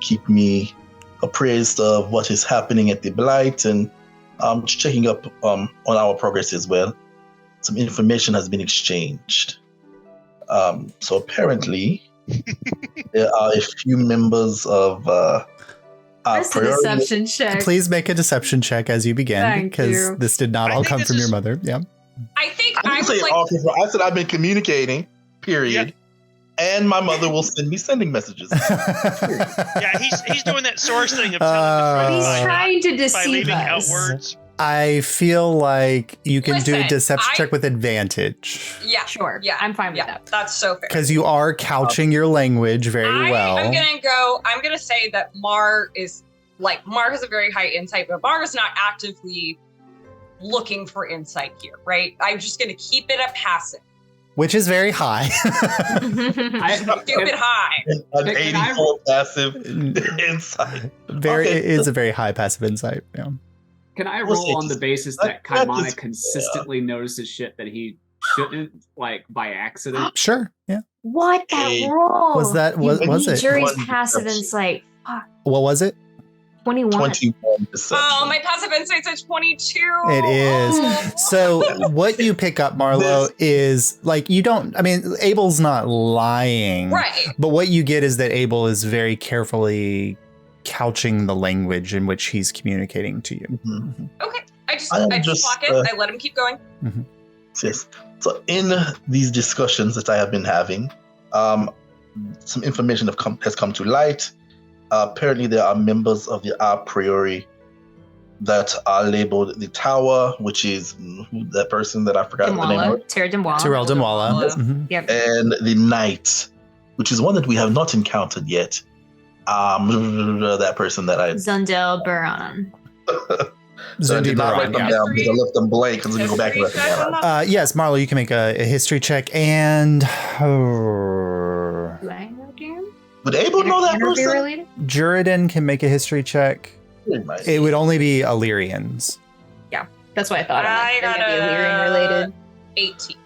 keep me appraised of what is happening at the Blight, and checking up on our progress as well. Some information has been exchanged. So apparently, there are a few members of That's a deception check. Please make a deception check as you begin, Thank because you. this did not I all think come this from your is- mother. Yeah. I think I I didn't would say like. all people. I said I've been communicating, period. Yeah. And my mother will send me sending messages. Yeah, he's doing that source thing of telling the He's truth by trying to by deceive leaving out us. words. I feel like you can do a Listen, deception check with advantage, Yeah, Sure. Yeah, I'm fine with yeah, that. that's so fair. because you are couching your language very well. I'm gonna say that Mar has a very high insight, but Mar is not actively looking for insight here, right? I'm just gonna keep it a passive. Which is very high. Keep it high. An Can I- 84 passive insight. It is a very high passive insight. Yeah. Can I We'll roll see. on the basis That- that that Kaimana is- consistently notices shit that he shouldn't, like by accident? Sure. Yeah. What that Hey, roll? Was that was it? Jury's One passive deception. insight. Fuck. What was it? 21. 21 deception. Oh, my passive insight's at 22. It is. Oh. So what you pick up, Marlo, is like you don't. I mean, Abel's not lying, Right. But what you get is that Abel is very carefully couching the language in which he's communicating to you. Mhm. Okay. I just I am block just, it. I let him keep going. Yes. So in these discussions that I have been having, some information has come to light. Apparently, there are members of the a priori that are labeled the Tower, which is that person that I forgot the name of. Tyrell Demwalla. Mm-hmm. Yep. And the Knight, which is one that we have not encountered yet. That person that I... Zundel Baron. So I did not write them down because I left them blank and so you go back and write them down. Yes, Marlo, you can make a history check and... Would Abel know that person? Related? Juridan can make a history check. It would only be Alyrians. Yeah, that's what I thought. I got Alyrian related. 18.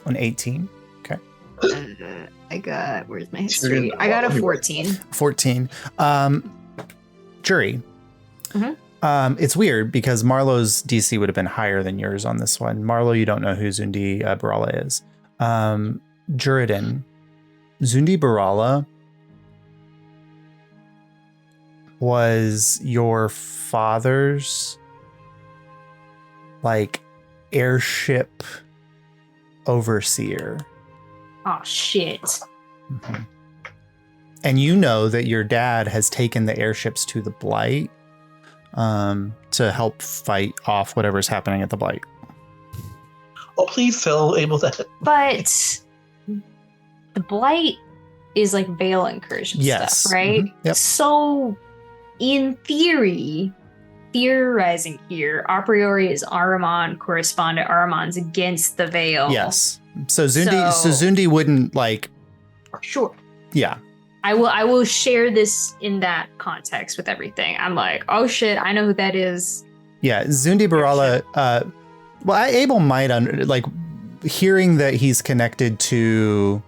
An 18. Okay. I got, where's my history? I got a 14. 14. Jury. Mm-hmm. It's weird because Marlo's DC would have been higher than yours on this one. Marlo, you don't know who Zundi Barala is. Juridan. Zundi Barala was your father's like airship overseer. Oh shit. Mm-hmm. And you know that your dad has taken the airships to the Blight to help fight off whatever's happening at the Blight. Oh, please tell Abel that. But the Blight is like veil incursion stuff, right? Mm-hmm. Yep. So in theory, theorizing here, a priori is Ahriman correspondent Ahriman's against the veil. Yes. So Zundi wouldn't like. Sure. Yeah. I will share this in that context with everything. I'm like, oh shit, I know who that is. Yeah, Zundi Barala. Well, Abel might like hearing that he's connected to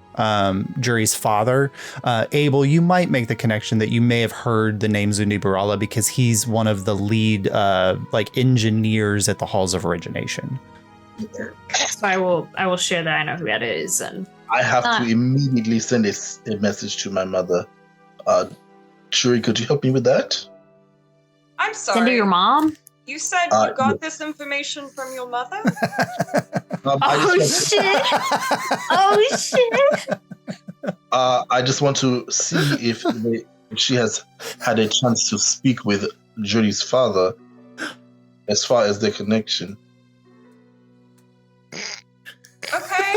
Jury's father. Abel, you might make the connection that you may have heard the name Zundi Barala because he's one of the lead like engineers at the Halls of Origination. So I will share that I know who that is, and I have to immediately send a message to my mother. Shuri, could you help me with that? I'm sorry. Send to your mom? You said you got this information from your mother? Shit! Oh shit! I just want to see if she has had a chance to speak with Judy's father as far as their connection. Okay.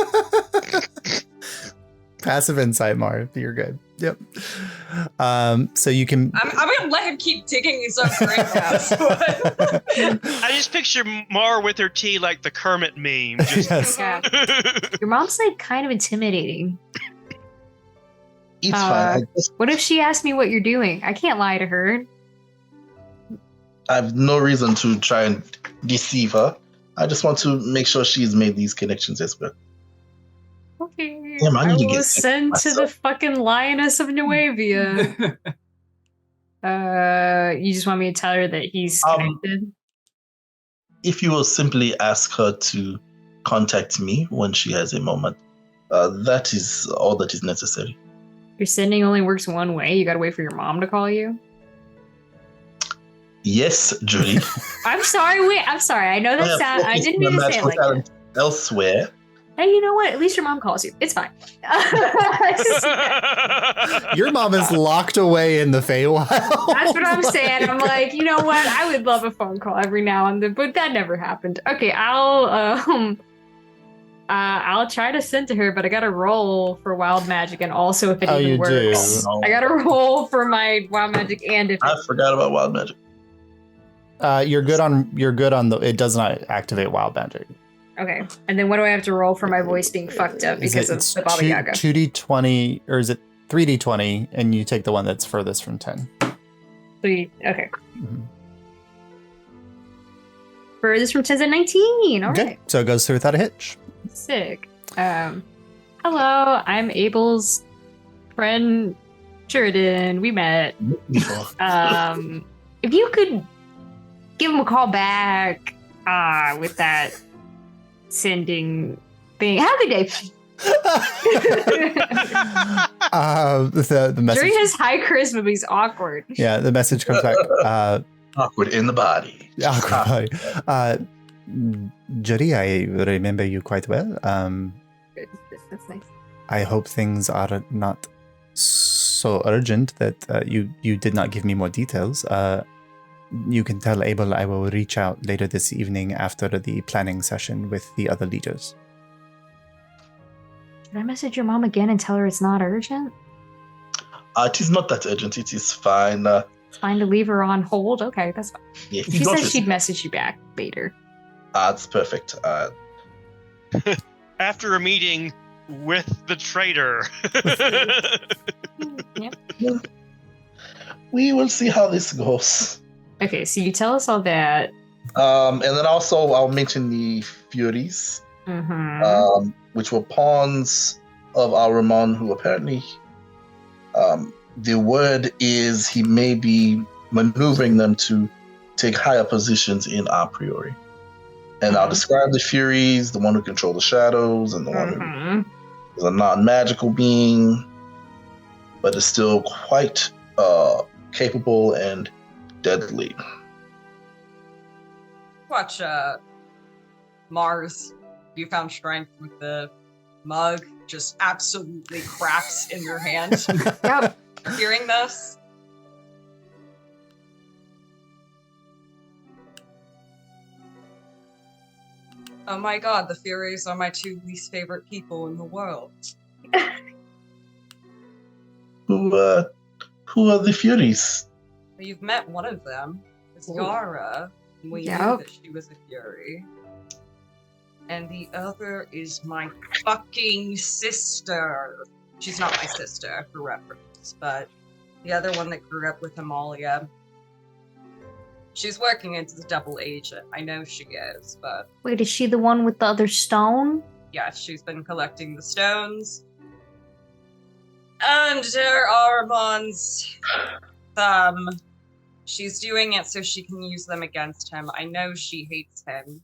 Passive insight, Mar. You're good. Yep. So you can. I'm gonna let him keep digging his own grave now. I just picture Mar with her tea like the Kermit meme. Just Yes. Yeah. Your mom's like kind of intimidating. It's fine. What if she asked me what you're doing? I can't lie to her. I have no reason to try and deceive her. I just want to make sure she's made these connections as well. Okay. Damn, I need to will get send to the fucking Lioness of Nuevia. You just want me to tell her that he's connected? If you will simply ask her to contact me when she has a moment, that is all that is necessary. Your sending only works one way. You gotta wait for your mom to call you. Yes, Judy. I'm sorry. Wait, I'm sorry. I know that sound. I didn't mean to say it like that. Elsewhere. Hey, you know what? At least your mom calls you. It's fine. Your mom is locked away in the Feywild. That's what I'm saying. I'm like, you know what? I would love a phone call every now and then, but that never happened. Okay, I'll try to send to her, but I gotta roll for wild magic, and also if it even works. Do. I gotta roll for my wild magic, and if I forgot about wild magic. You're good on the. It does not activate wild magic. Okay, and then what do I have to roll for my voice being fucked up because of the Baba Yaga? 2d20, or is it 3d20, and you take the one that's furthest from 10. 3, okay. Mm-hmm. Furthest from 10 is at 19. All okay, right. so it goes through without a hitch. Sick. Hello, I'm Abel's friend, Sheridan. We met. If you could give him a call back with that sending thing. Have a good day. The message. Jerry has high charisma, but he's awkward. Yeah, the message comes back. Awkward in the body. Awkward body. Judy, I remember you quite well. That's nice. I hope things are not so urgent that you did not give me more details. You can tell Abel I will reach out later this evening after the planning session with the other leaders. Should I message your mom again and tell her it's not urgent? It is not that urgent. It is fine. It's fine to leave her on hold? Okay, that's fine. Yeah, She said she'd message you back later. That's perfect. After a meeting with the traitor. Yep. We will see how this goes. Okay, so you tell us all that. And then also I'll mention the Furies, which were pawns of Aramon, who apparently the word is he may be maneuvering them to take higher positions in a priori. And I'll describe the Furies, the one who control the shadows, and the one who is a non-magical being, but is still quite capable and deadly. Watch Mars. You found strength with the mug. Just absolutely cracks in your hand. Yep. Hearing this. Oh my god, the Furies are my two least favorite people in the world. Who are the Furies? You've met one of them. It's Yara. We knew Yep. that she was a Fury. And the other is my fucking sister. She's not my sister, for reference, but the other one that grew up with Amalia. She's working as a double agent. I know she is, but Wait, is she the one with the other stone? yeah, she's been collecting the stones. Under Aramon's thumb. She's doing it so she can use them against him. I know she hates him.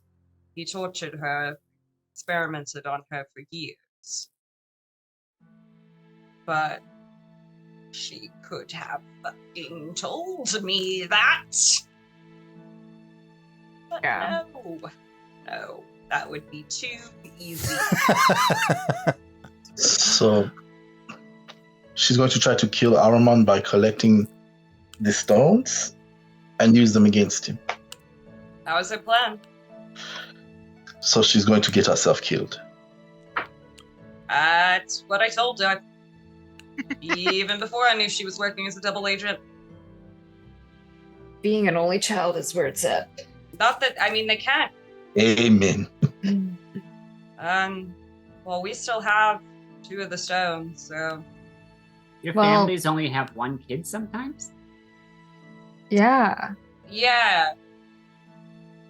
He tortured her, experimented on her for years. But she could have fucking told me that. But Yeah. no, that would be too easy. So she's going to try to kill Aramon by collecting the stones and use them against him. That was her plan. So she's going to get herself killed. That's what I told her. Even before I knew she was working as a double agent. Being an only child is where it's at. Not that, I mean, they can't. Amen. Well, we still have 2 of the stones, so. Your Well- families only have one kid sometimes? Yeah. Yeah.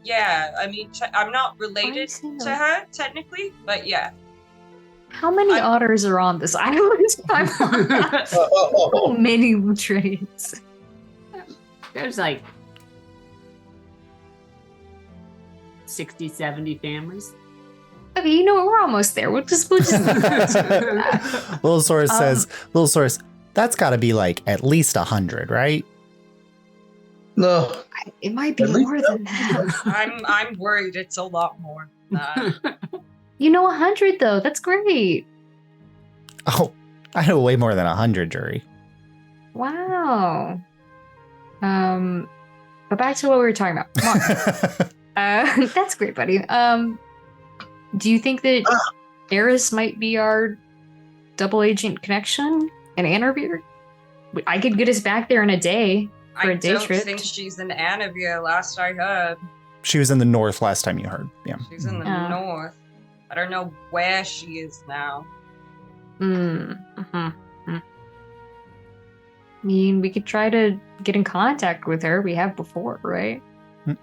Yeah, I mean, I'm not related to her, technically, but yeah. How many otters are on this island? So many Lutrinians. There's like 60, 70 families. Okay, you know what? We're almost there. We'll just Little Saurus says, Little Saurus, that's got to be like at least 100, right? No. It might be At least more than that. I'm worried it's a lot more than that. You know, 100 though. That's great. Oh, I know way more than 100, Jury. Wow. But back to what we were talking about. Come on. That's great, buddy. Do you think that Eris might be our double agent connection in Anarvir? I could get us back there in a day for a day don't trip. think she's in Anavia, last I heard. She was in the north last time you heard. Yeah. She's in the north. I don't know where she is now. I mean, we could try to get in contact with her. We have before, right?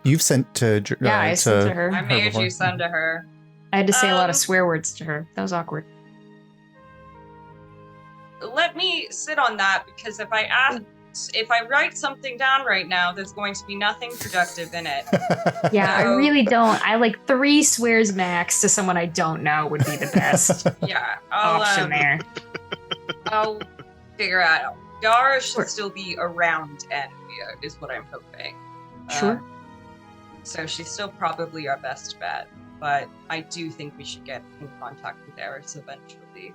You've sent to I sent to her. I made before. you send to her. I had to say a lot of swear words to her. That was awkward. Let me sit on that, because if I write something down right now, there's going to be nothing productive in it. Yeah, I So- really don't. I like 3 swears max to someone I don't know would be the best Yeah, option there. I'll figure out. Yara should Sure. still be around Anavia, is what I'm hoping. Sure. So she's still probably our best bet. But I do think we should get in contact with Eris eventually.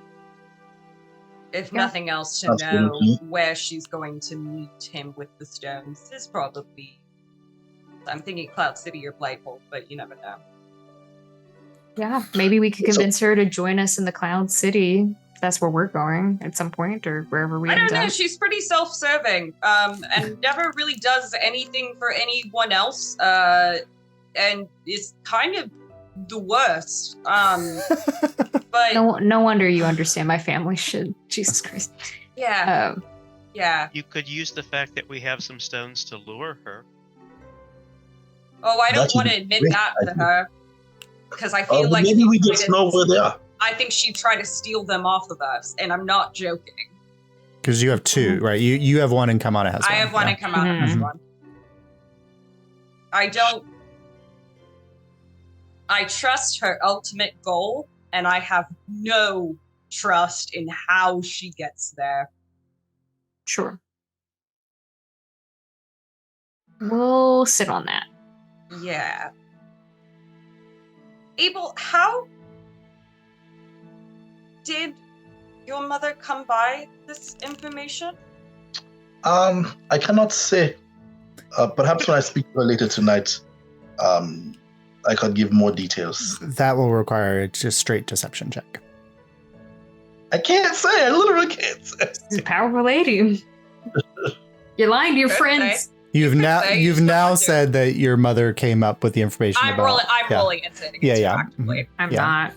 If nothing else, to know where she's going to meet him with the stones is probably... I'm thinking Cloud City or Blighthold, but you never know. Yeah, maybe we could convince her to join us in the Cloud City. If that's where we're going at some point, or wherever we end up. I don't know, she's pretty self-serving, and never really does anything for anyone else, and is kind of the worst. But no wonder you understand my family shit. Jesus Christ. Yeah. Yeah. You could use the fact that we have some stones to lure her. Oh, I don't want to admit that to her, because I feel like maybe we just know where they are. I think she'd try to steal them off of us, and I'm not joking. Because you have two, right? You have one and Kamana has one. I have one and Kamana has one. I trust her ultimate goal, and I have no trust in how she gets there. Sure. We'll sit on that. Yeah. Abel, how did your mother come by this information? I cannot say. Perhaps when I speak to her later tonight, I could give more details. That will require a just straight deception check. I can't say. I literally can't say. She's a powerful lady. You're lying to your friends. You've now said that your mother came up with the information I'm rolling into it. Yeah. I'm not.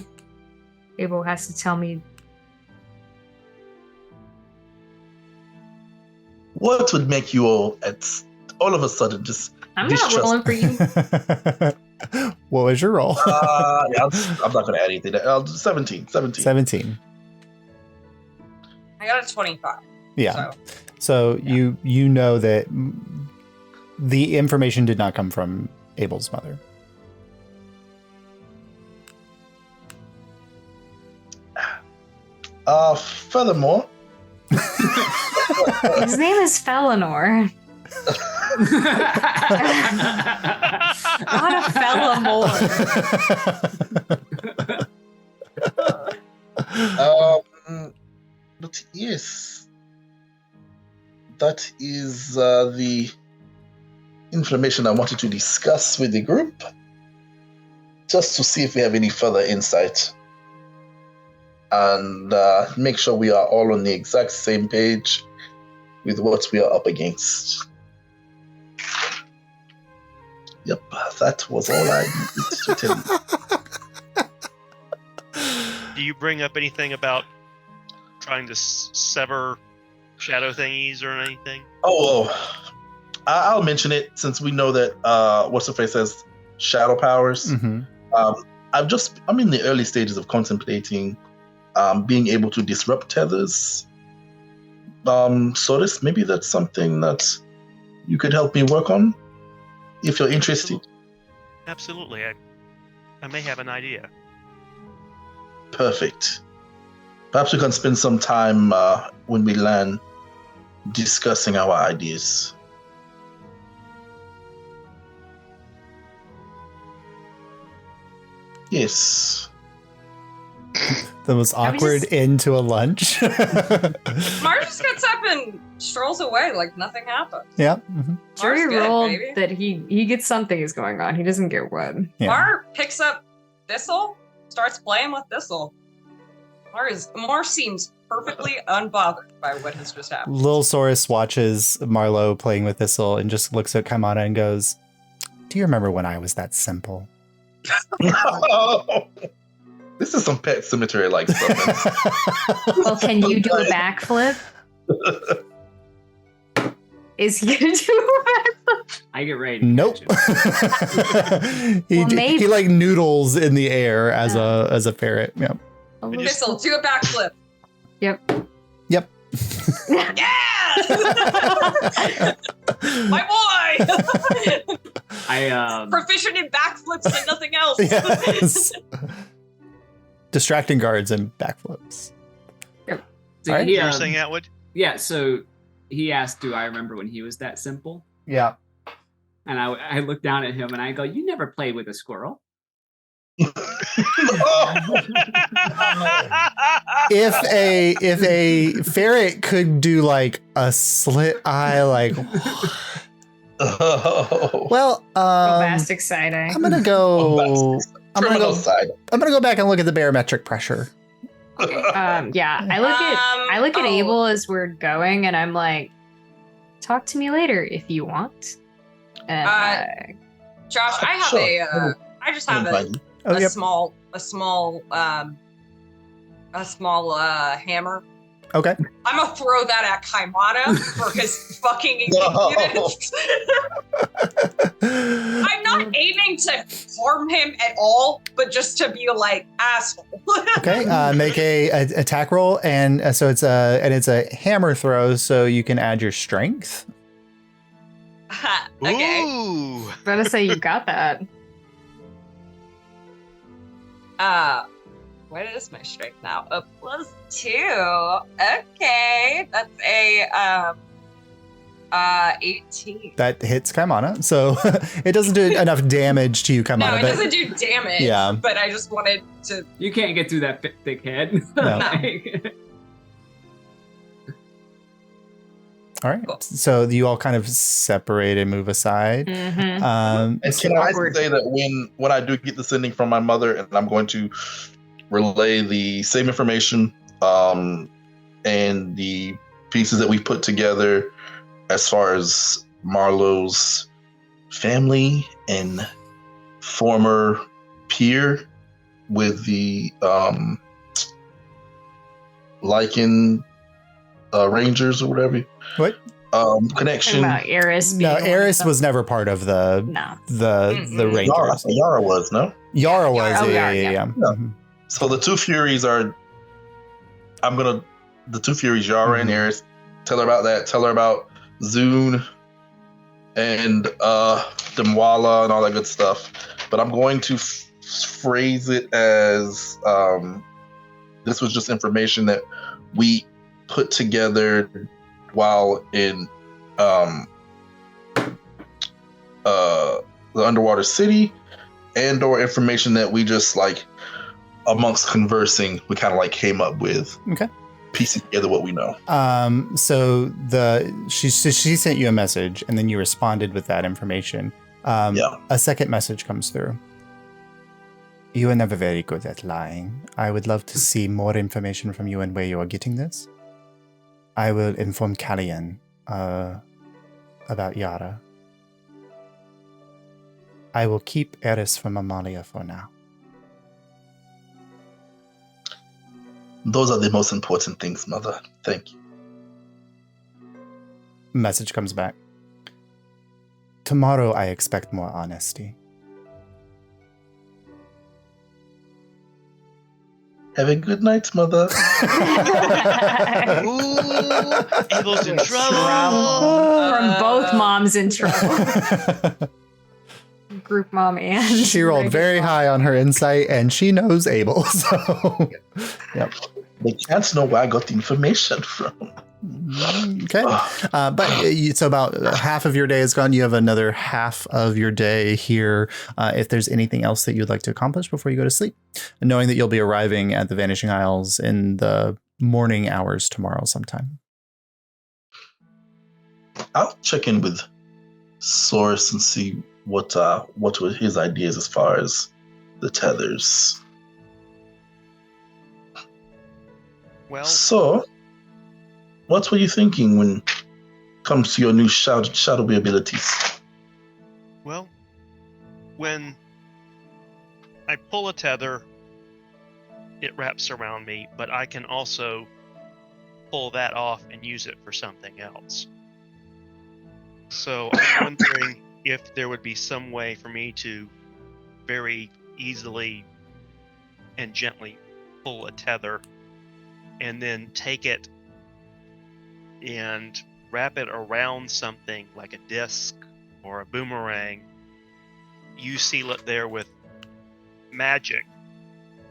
Abel has to tell me. What would make you all of a sudden just I'm not rolling for you. What was your roll? I'm not going to add anything. 17. 17. I got a 25. Yeah. So you know that the information did not come from Abel's mother. Furthermore, his name is Felinor. Not a Fellamore. But yes, that is the information I wanted to discuss with the group, just to see if we have any further insight and make sure we are all on the exact same page with what we are up against. Yep, that was all I needed to tell you. Do you bring up anything about trying to sever shadow thingies or anything? I'll mention it since we know that what's the phrase says shadow powers. Mm-hmm. I'm in the early stages of contemplating being able to disrupt tethers. So maybe that's something that you could help me work on if you're interested. Absolutely. I may have an idea. Perfect. Perhaps we can spend some time when we land discussing our ideas. Yes. The most awkward end to a lunch. Mar just gets up and strolls away like nothing happened. Yeah. Mm-hmm. Jury rolled that he gets something is going on. He doesn't get what. Yeah. Mar picks up Thistle, starts playing with Thistle. Mar seems perfectly unbothered by what has just happened. Lil Saurus watches Marlo playing with Thistle and just looks at Kaimana and goes, "Do you remember when I was that simple?" This is some Pet Cemetery like stuff. Well, can you do a backflip? Is he gonna do a backflip? I get ready. Nope. He like noodles in the air as a ferret. Yep. Thistle, do a backflip. Yep. Yeah! My boy! I proficient in backflips and nothing else. Yes. Distracting guards and backflips. Yep. So right. You were saying, Atwood? Yeah, so he asked, do I remember when he was that simple? Yeah. And I look down at him and I go, "You never played with a squirrel." If a ferret could do like a slit eye, like, well, Bombastic side eye. I'm gonna go. I'm gonna Criminal go. side. I'm gonna go back and look at the barometric pressure. Yeah, I look at Abel as we're going, and I'm like, "Talk to me later if you want." And Josh, I have Sure. I just have a small hammer. Okay. I'm gonna throw that at Kaimana for his fucking impudence. I'm not aiming to harm him at all, but just to be like asshole. Okay. Make a attack roll, and so it's a hammer throw, so you can add your strength. Okay. Ooh. I was about to say you got that. What is my strength now? A +2. Okay, that's a 18. That hits Kaimana, so it doesn't do enough damage to you, Kaimana. No, it but doesn't do damage. Yeah. But I just wanted to. You can't get through that thick head. No. Like- all right. Cool. So you all kind of separate and move aside. Mm-hmm. And can I awkward. say that when I do get the sending from my mother, and I'm going to relay the same information and the pieces that we put together as far as Marlowe's family and former peer with the Lycan Rangers or whatever. What? Connection. About Eris. No, Eris was never part of the Mm-mm. Rangers. Yara was, no? Yara was. Oh, Yeah. yeah. Mhm. So the two Furies are. The two Furies, Yara and Eris. Tell her about that. Tell her about Zune and Demwala and all that good stuff. But I'm going to phrase it as this was just information that we put together while in the underwater city, and/or information that we just like amongst conversing, we kind of like came up with. Okay. Piecing together what we know. So she sent you a message, and then you responded with that information. Yeah. A second message comes through. You are never very good at lying. I would love to see more information from you and where you are getting this. I will inform Callian about Yara. I will keep Eris from Amalia for now. Those are the most important things, Mother. Thank you. Message comes back. Tomorrow I expect more honesty. Have a good night, Mother. Ooh, Abel's in trouble. From both moms in trouble. Group mom and She rolled regular very mom. high on her insight, and she knows Abel. So, yep. They can't know where I got the information from. Okay. So about half of your day is gone. You have another half of your day here. If there's anything else that you'd like to accomplish before you go to sleep, knowing that you'll be arriving at the Vanishing Isles in the morning hours tomorrow sometime. I'll check in with Source and see what were his ideas as far as the tethers. Well, So, what were you thinking when it comes to your new shadowy abilities? well, when I pull a tether, it wraps around me, but I can also pull that off and use it for something else. So I'm wondering if there would be some way for me to very easily and gently pull a tether and then take it and wrap it around something like a disc or a boomerang. You seal it there with magic,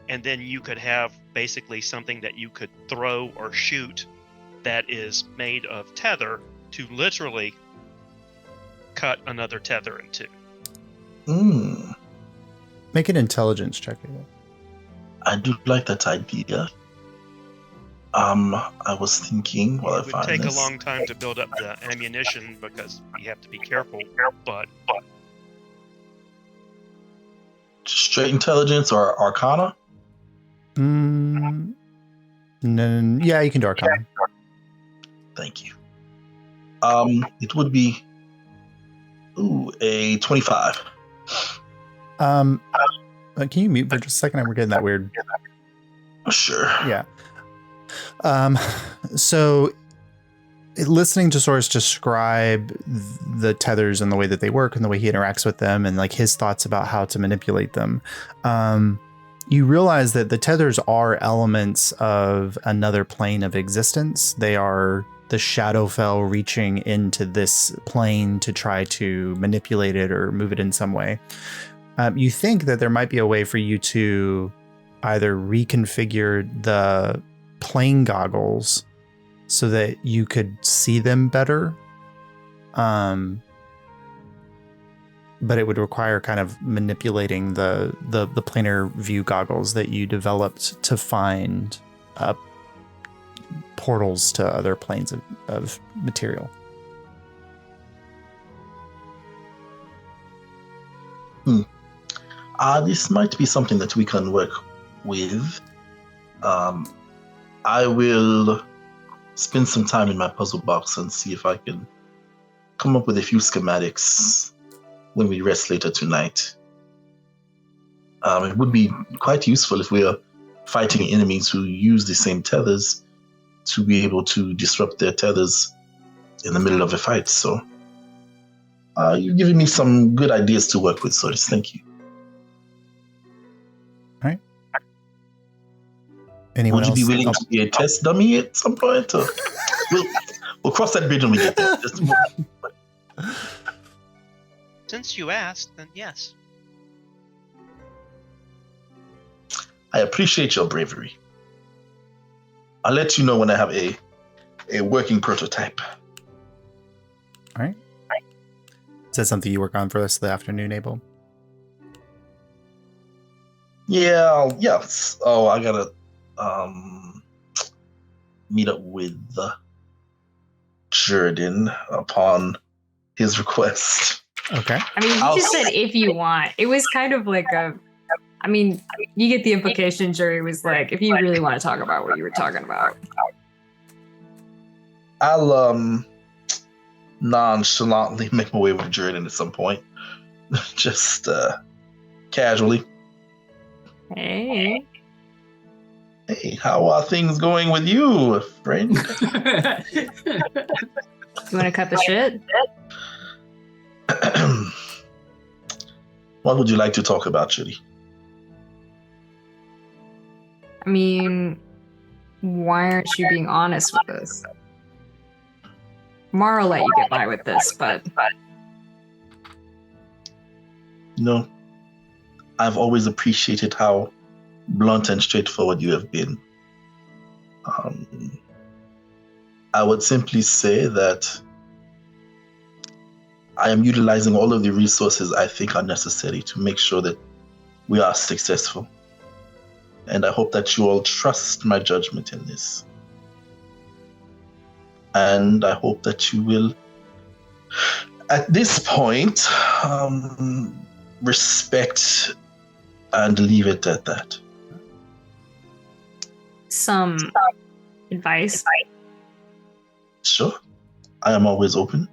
and then you could have basically something that you could throw or shoot that is made of tether to literally cut another tether in two. Make an intelligence check. I do like that idea. I was thinking while I find this. It would take a long time to build up the ammunition because you have to be careful, but Straight intelligence or arcana? No, yeah, you can do arcana. Thank you. It would be a 25. Can you mute for just a second? We're getting that weird. Sure. Yeah. So listening to Soros describe the tethers and the way that they work and the way he interacts with them and like his thoughts about how to manipulate them, you realize that the tethers are elements of another plane of existence. They are the Shadowfell reaching into this plane to try to manipulate it or move it in some way. You think that there might be a way for you to either reconfigure the plane goggles so that you could see them better. But it would require kind of manipulating the planar view goggles that you developed to find portals to other planes of material. This might be something that we can work with. I will spend some time in my puzzle box and see if I can come up with a few schematics when we rest later tonight. It would be quite useful if we are fighting enemies who use the same tethers to be able to disrupt their tethers in the middle of a fight. So you've given me some good ideas to work with, Soros. Thank you. All right. Anyone Would you else? be willing to be a test dummy at some point? Or we'll cross that bridge when we get there. Since you asked, then yes. I appreciate your bravery. I'll let you know when I have a working prototype. All right. Is that something you work on for the rest of the afternoon, Abel? Yeah, yes. Oh, I gotta meet up with Jordan upon his request. Okay. I mean, you just said if you want. It was kind of like I mean, you get the implication Jerry was like, if you really want to talk about what you were talking about. I'll nonchalantly make my way with Jordan at some point. Just casually. Hey. Hey, how are things going with you, friend? You want to cut the shit? What would you like to talk about, Judy? I mean, why aren't you being honest with us? Mara let you get by with this, but... No. I've always appreciated how blunt and straightforward you have been. I would simply say that I am utilizing all of the resources I think are necessary to make sure that we are successful. And I hope that you all trust my judgment in this. And I hope that you will, at this point, respect and leave it at that. Some advice? Sure. I am always open.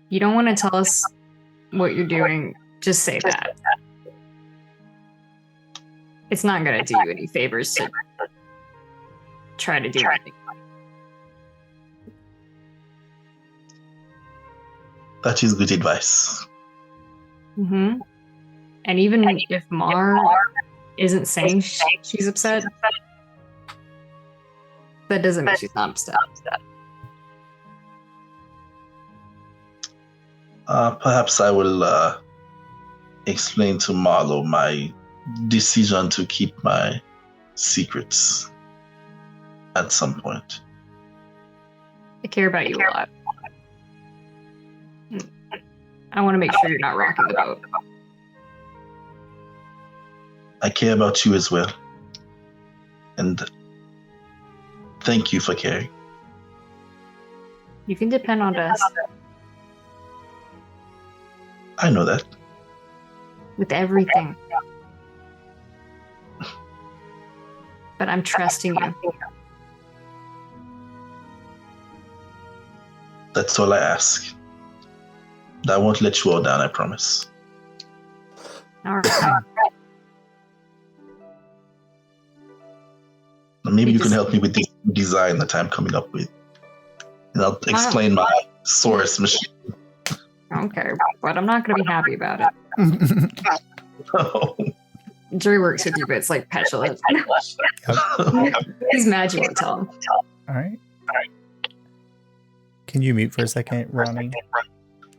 You don't want to tell us what you're doing, just say that. It's not going to do you any favors to try to do anything. That is good advice. Mm-hmm. And even if Mar isn't saying she's upset, that doesn't mean she's not upset. Perhaps I will explain to Marlo my decision to keep my secrets at some point. I care about you a lot. I want to make sure you're not rocking the boat. I care about you as well. And thank you for caring. You can depend on us. I know that. With everything. But I'm trusting you. That's all I ask. I won't let you all down, I promise. All right. Maybe you can help me with this design that I'm coming up with. And I'll explain my source machine. Okay, but I'm not going to be happy about it. Oh. Jury works with you, but it's like petulant. He's mad you won't tell him. All right. Can you mute for a second, Ronnie?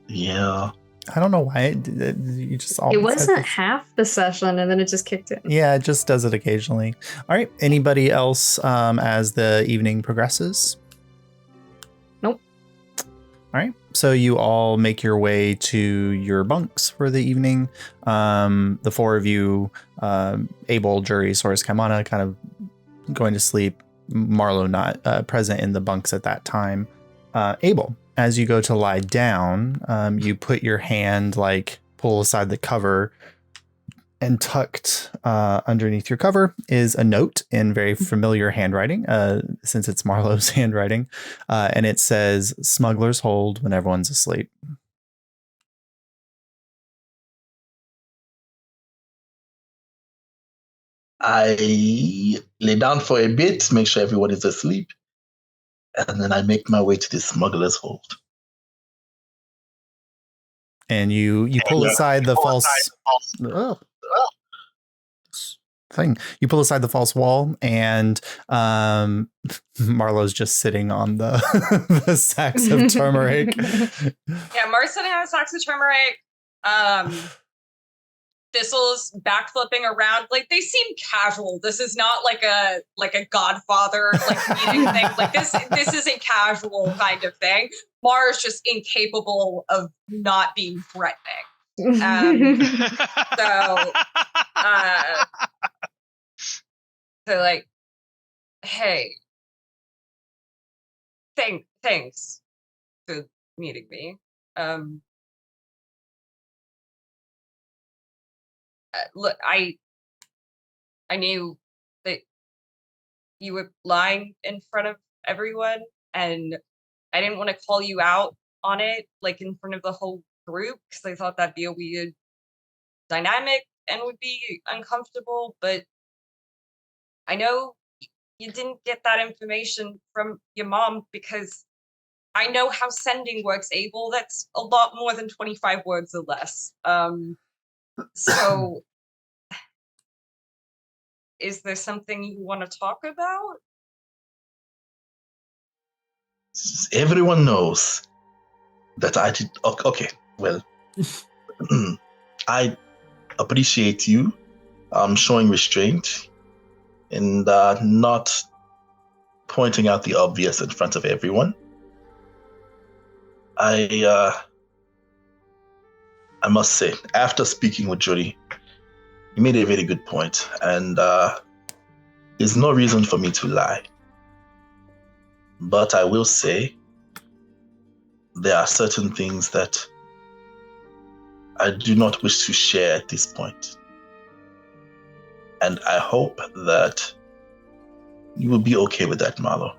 Yeah. I don't know why you just all. It wasn't half the session, and then it just kicked in. Yeah, it just does it occasionally. All right. Anybody else as the evening progresses? Nope. All right. So you all make your way to your bunks for the evening. The four of you, Abel, Jury, Source, Kaimana, kind of going to sleep. Marlo not present in the bunks at that time. Abel, as you go to lie down, you put your hand, pull aside the cover, and tucked underneath your cover is a note in very familiar handwriting, since it's Marlo's handwriting. And it says, "Smuggler's Hold when everyone's asleep." I lay down for a bit, make sure everyone is asleep, and then I make my way to the Smuggler's Hold. And you pull aside the false thing. You pull aside the false wall, and Marlo's just sitting on the the sacks of turmeric. Yeah, Mar's sitting on sacks of turmeric. Thistles backflipping around. They seem casual. This is not like a Godfather meeting thing. This is a casual kind of thing. Mar is just incapable of not being threatening. So hey, thanks for meeting me. Look, I knew that you were lying in front of everyone, and I didn't want to call you out on it, in front of the whole group, because I thought that'd be a weird dynamic and would be uncomfortable, but I know you didn't get that information from your mom, because I know how sending works, Abel. That's a lot more than 25 words or less. So, is there something you want to talk about? Everyone knows that I did. Okay, well, I appreciate you showing restraint and not pointing out the obvious in front of everyone. I must say, after speaking with Jody, you made a very good point, and there's no reason for me to lie. But I will say, there are certain things that I do not wish to share at this point. And I hope that you will be okay with that, Marlo.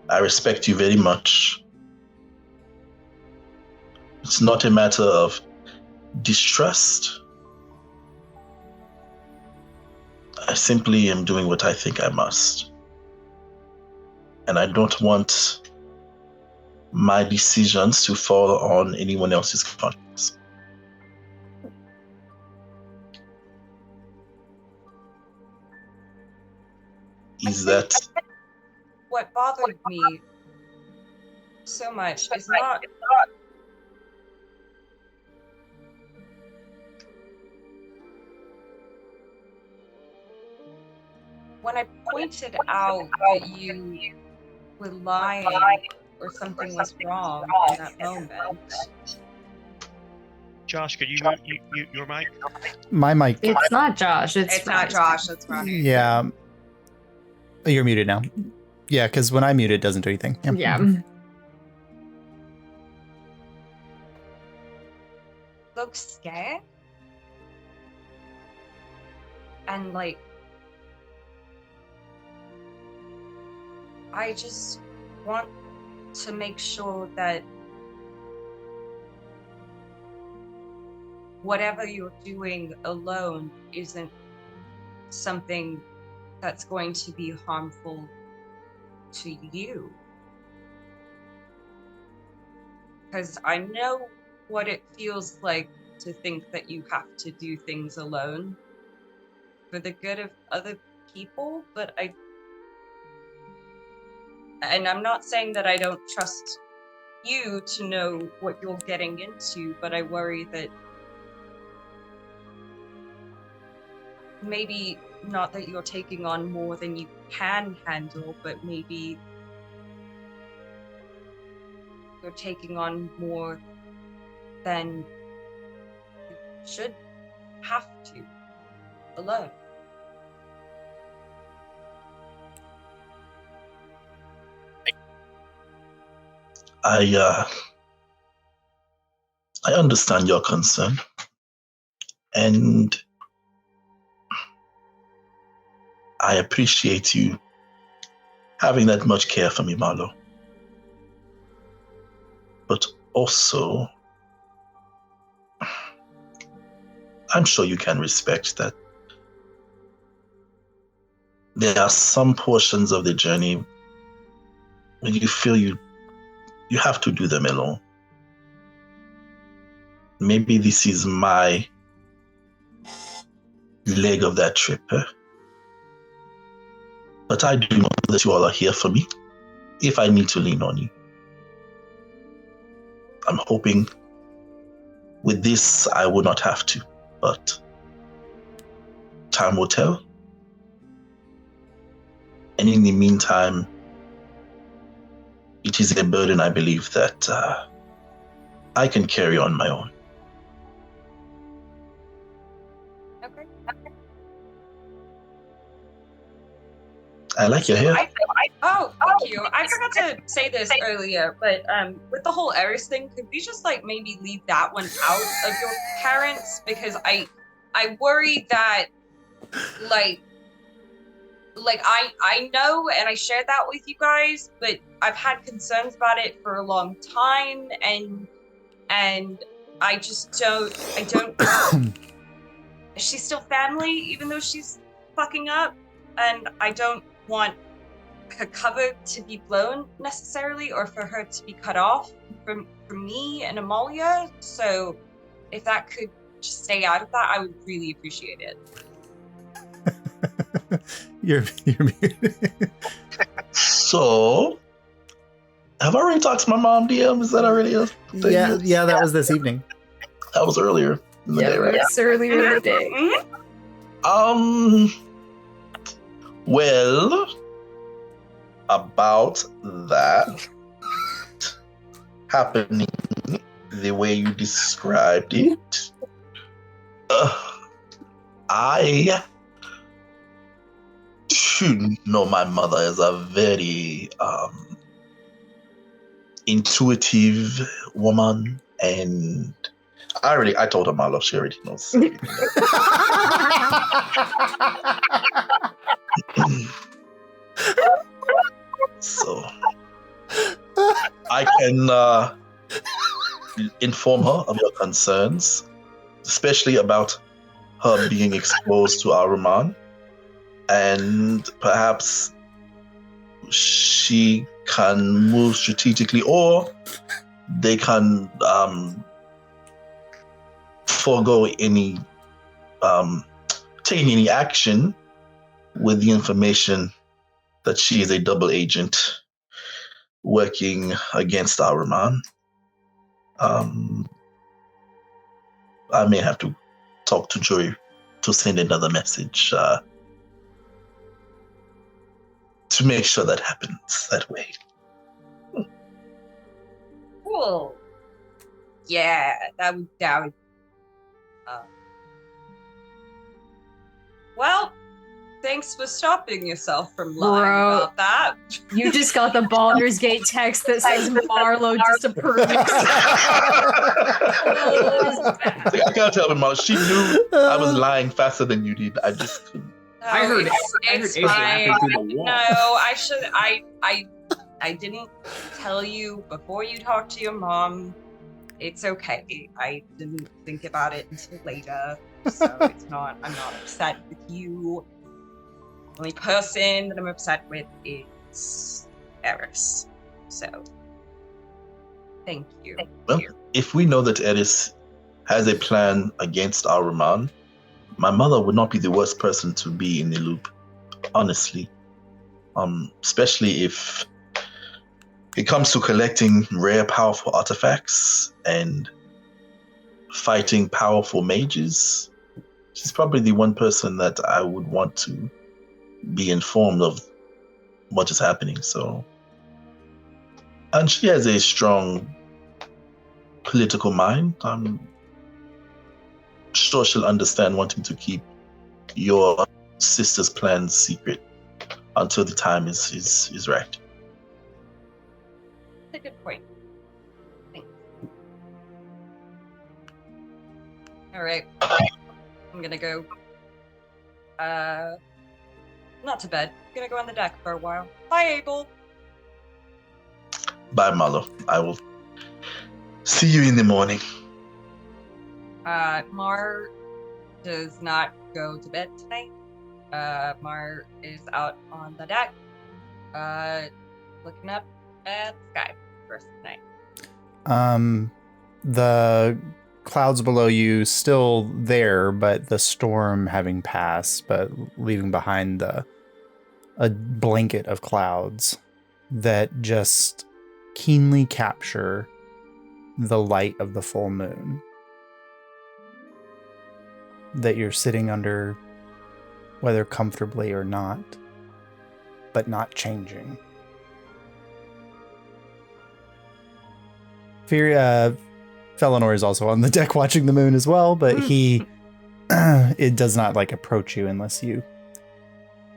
I respect you very much. It's not a matter of distrust. I simply am doing what I think I must. And I don't want my decisions to fall on anyone else's conscience. Is that what bothered me so much is not when I pointed out that you were lying or something was wrong in that moment. Josh, could you mute your mic? My mic. It's not Josh. It's not Josh. It's Ronnie. Yeah. Oh, you're muted now. Yeah, because when I mute, it doesn't do anything. Yeah. Looks scared. And like, I just want to make sure that whatever you're doing alone isn't something that's going to be harmful to you. Because I know what it feels like to think that you have to do things alone for the good of other people, but I'm not saying that I don't trust you to know what you're getting into, but I worry that maybe not that you're taking on more than you can handle, but maybe you're taking on more than you should have to alone. I understand your concern, and I appreciate you having that much care for me, Marlo. But also, I'm sure you can respect that there are some portions of the journey when you feel you have to do them alone. Maybe this is my leg of that trip. But I do know that you all are here for me if I need to lean on you. I'm hoping with this I will not have to, but time will tell. And in the meantime, it is a burden I believe that I can carry on my own. Okay. I like your hair. Oh, thank you. I forgot to say this earlier, but with the whole Eris thing, could we just like maybe leave that one out of your parents? Because I worry that like I know and I shared that with you guys, but I've had concerns about it for a long time, and I just don't she's still family even though she's fucking up, and I don't want her cover to be blown necessarily, or for her to be cut off from me and Amalia. So if that could just stay out of that, I would really appreciate it. You're muted. So, have I already talked to my mom, DM? Is that already a thing? Yeah, that was this evening. That was earlier in the day, right? It's earlier in the day. Well, about that happening the way you described it, I should know my mother is a very intuitive woman, and I told her my love, she already knows. So I can inform her of your concerns, especially about her being exposed to Ahriman, and perhaps she can move strategically, or they can forego any taking any action with the information that she is a double agent working against Ahriman. I may have to talk to Joy to send another message to make sure that happens that way. Cool. Yeah, that would. Well, thanks for stopping yourself from lying about that. You just got the Baldur's Gate text that says Marlo disapproves. I can't tell him, Marlo. She knew I was lying faster than you did. I just couldn't. No, I heard it's Ace laughing fine. through the wall. No, I didn't tell you before you talked to your mom. It's okay. I didn't think about it until later. So I'm not upset with you. The only person that I'm upset with is Eris. So thank you. Well, if we know that Eris has a plan against Ahriman, my mother would not be the worst person to be in the loop, honestly. Especially if it comes to collecting rare, powerful artifacts and fighting powerful mages. She's probably the one person that I would want to be informed of what is happening. So, and she has a strong political mind. I'm sure she'll understand wanting to keep your sister's plans secret until the time is right. That's a good point. Thanks. All right. I'm gonna go. Not to bed. I'm gonna go on the deck for a while. Bye, Abel. Bye, Marlo. I will see you in the morning. Mar does not go to bed tonight. Mar is out on the deck, looking up at the sky for the night. The clouds below you still there, but the storm having passed, but leaving behind a blanket of clouds that just keenly capture the light of the full moon that you're sitting under, whether comfortably or not, but not changing. Felinor is also on the deck watching the moon as well, but he it does not approach you unless you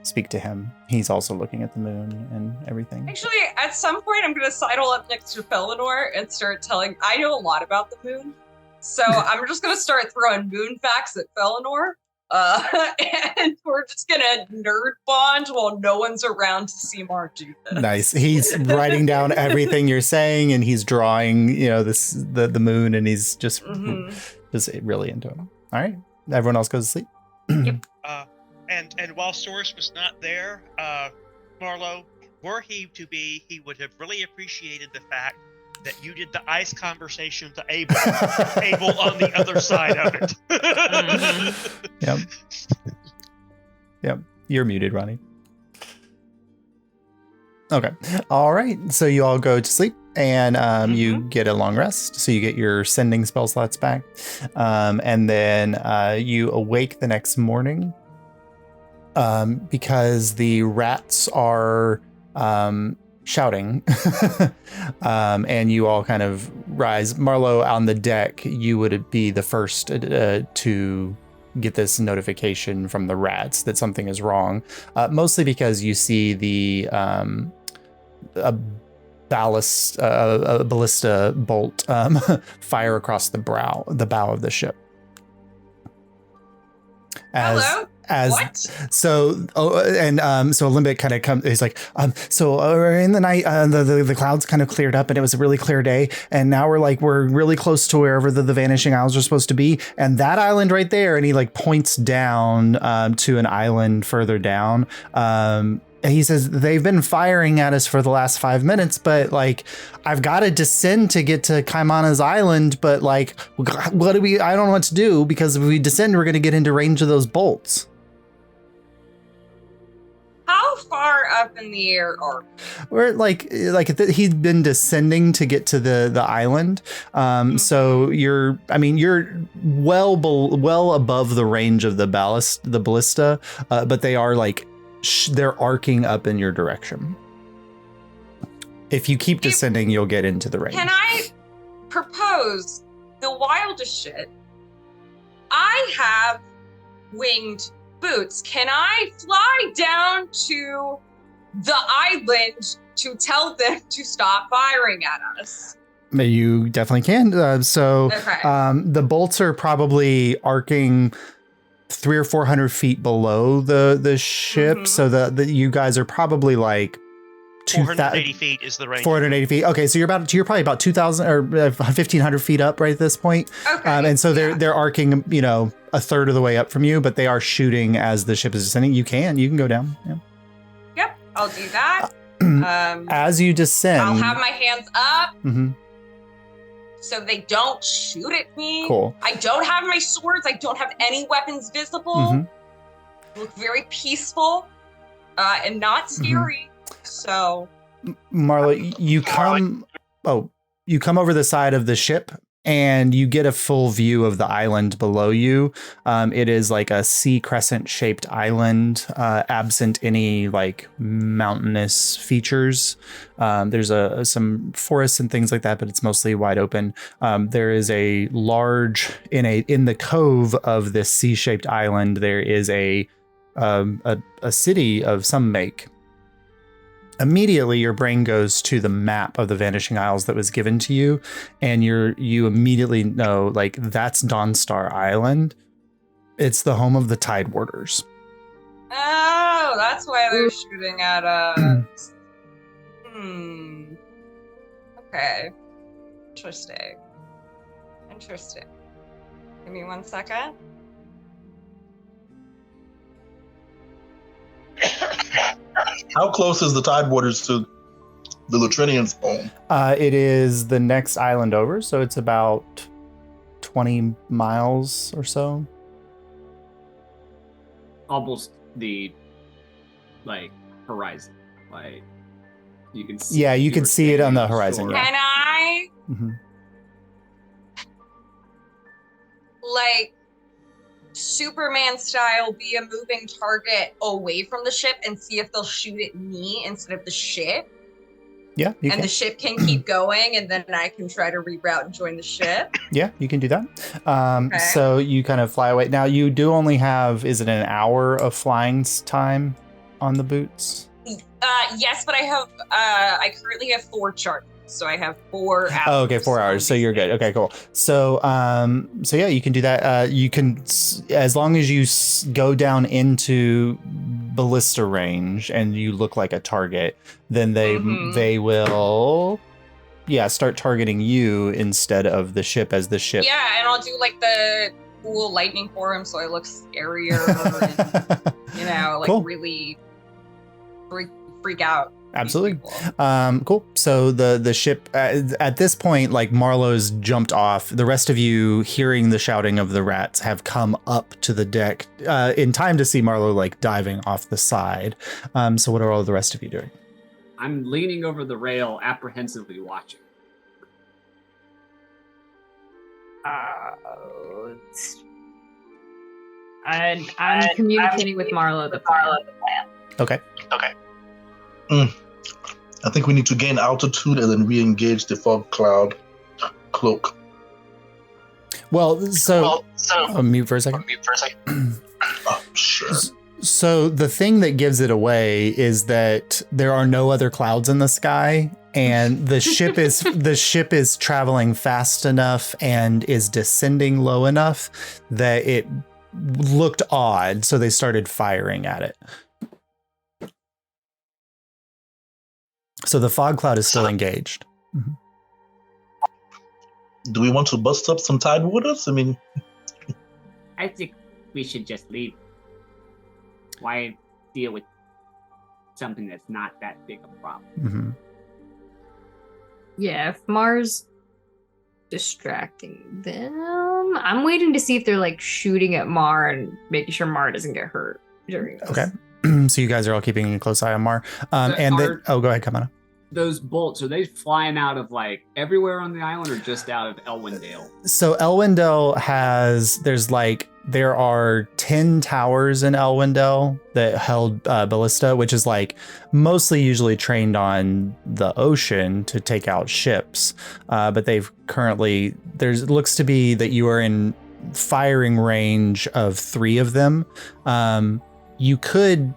speak to him. He's also looking at the moon and everything. Actually, at some point, I'm gonna sidle up next to Felinor and start telling. I know a lot about the moon, so I'm just gonna start throwing moon facts at Felinor. And we're just gonna nerd bond while no one's around to see Mark do this. Nice. He's writing down everything you're saying, and he's drawing, the moon, and he's just really into it. All right, everyone else goes to sleep. Yep. And while Source was not there, Marlo, were he to be, he would have really appreciated the fact that you did the ice conversation to Abel, Abel on the other side of it. Yep. You're muted, Ronnie. Okay. All right. So you all go to sleep, and you get a long rest. So you get your sending spell slots back. And then you awake the next morning because the rats are shouting. And you all kind of rise. Marlo, on the deck, you would be the first to get this notification from the rats that something is wrong, mostly because you see the a ballista bolt fire across the bow of the ship. Hello? What? So Limbic kind of comes. He's like, in the night, the clouds kind of cleared up, and it was a really clear day. And now we're really close to wherever the Vanishing Isles are supposed to be, and that island right there. And he points down to an island further down. And he says, they've been firing at us for the last 5 minutes, but I've got to descend to get to Kaimana's island. But what do I don't know what to do, because if we descend, we're going to get into range of those bolts. How far up in the air are we're he'd been descending to get to the island. So you're well above the range of the ballista, but they are they're arcing up in your direction. If you keep descending, you'll get into the range. Can I propose the wildest shit. I have winged boots. Can I fly down to the island to tell them to stop firing at us? You definitely can. The bolts are probably arcing 300 or 400 feet below the ship. So the you guys are probably like 480 feet is the range. 480 feet. Okay, so you're probably about 2,000 or 1,500 feet up right at this point. Okay. And so they're arcing, a third of the way up from you, but they are shooting as the ship is descending. You can go down. Yeah. Yep, I'll do that. As you descend, I'll have my hands up. Mm-hmm. So they don't shoot at me. Cool. I don't have my swords. I don't have any weapons visible. Mm-hmm. Look very peaceful and not scary. Mm-hmm. So, Marlo, you come over the side of the ship and you get a full view of the island below you. It is like a sea crescent shaped island, absent any like mountainous features. There's some forests and things like that, but it's mostly wide open. There is a large in the cove of this sea shaped island. There is a city of some make. Immediately, your brain goes to the map of the Vanishing Isles that was given to you, and you immediately know, like, that's Dawnstar Island. It's the home of the Tide Warders. Oh, that's why they're shooting at us. Okay. Interesting. Give me 1 second. How close is the Tide Warders to the Lutrinian's home? It is the next island over, so it's about 20 miles or so. Almost the horizon. Like you can see. Yeah, you can see it on the horizon. Shore. Yeah. Can I Superman style be a moving target away from the ship and see if they'll shoot at me instead of the ship? Yeah, you can. The ship can keep going, and then I can try to reroute and join the ship. Yeah, you can do that. So you kind of fly away. Now you do only have, is it an hour of flying time on the boots? Yes, but I currently have 4 charges. So I have 4 hours. Oh, okay, 4 hours. So you're good. Okay, cool. So yeah, you can do that. You can, as long as you go down into ballista range and you look like a target, then they will, start targeting you instead of the ship as the ship. Yeah, and I'll do like the cool lightning for him, so I look scarier and cool. really freak out. Absolutely. Cool. So the ship at this point, like, Marlowe's jumped off. The rest of you, hearing the shouting of the rats, have come up to the deck in time to see Marlowe like diving off the side. So what are all the rest of you doing? I'm leaning over the rail, apprehensively watching. I'm communicating with Marlo the plan. Okay. I think we need to gain altitude and then re-engage the fog cloud cloak. Well, so mute for a second. Oh, sure. So the thing that gives it away is that there are no other clouds in the sky, and the ship is traveling fast enough and is descending low enough that it looked odd. So they started firing at it. So the fog cloud is still engaged. Mm-hmm. Do we want to bust up some Tide Warders? I mean, I think we should just leave. Why deal with something that's not that big a problem? Mm-hmm. Yeah, if Mars distracting them, I'm waiting to see if they're like shooting at Mar and making sure Mar doesn't get hurt during this. Okay. So you guys are all keeping a close eye on Mar. Go ahead, come on. Those bolts, are they flying out of like everywhere on the island or just out of Elwindale? So Elwindale there's like there are 10 towers in Elwindale that held ballista, which is like mostly usually trained on the ocean to take out ships. But they've currently, looks to be that you are in firing range of 3 of them. You could,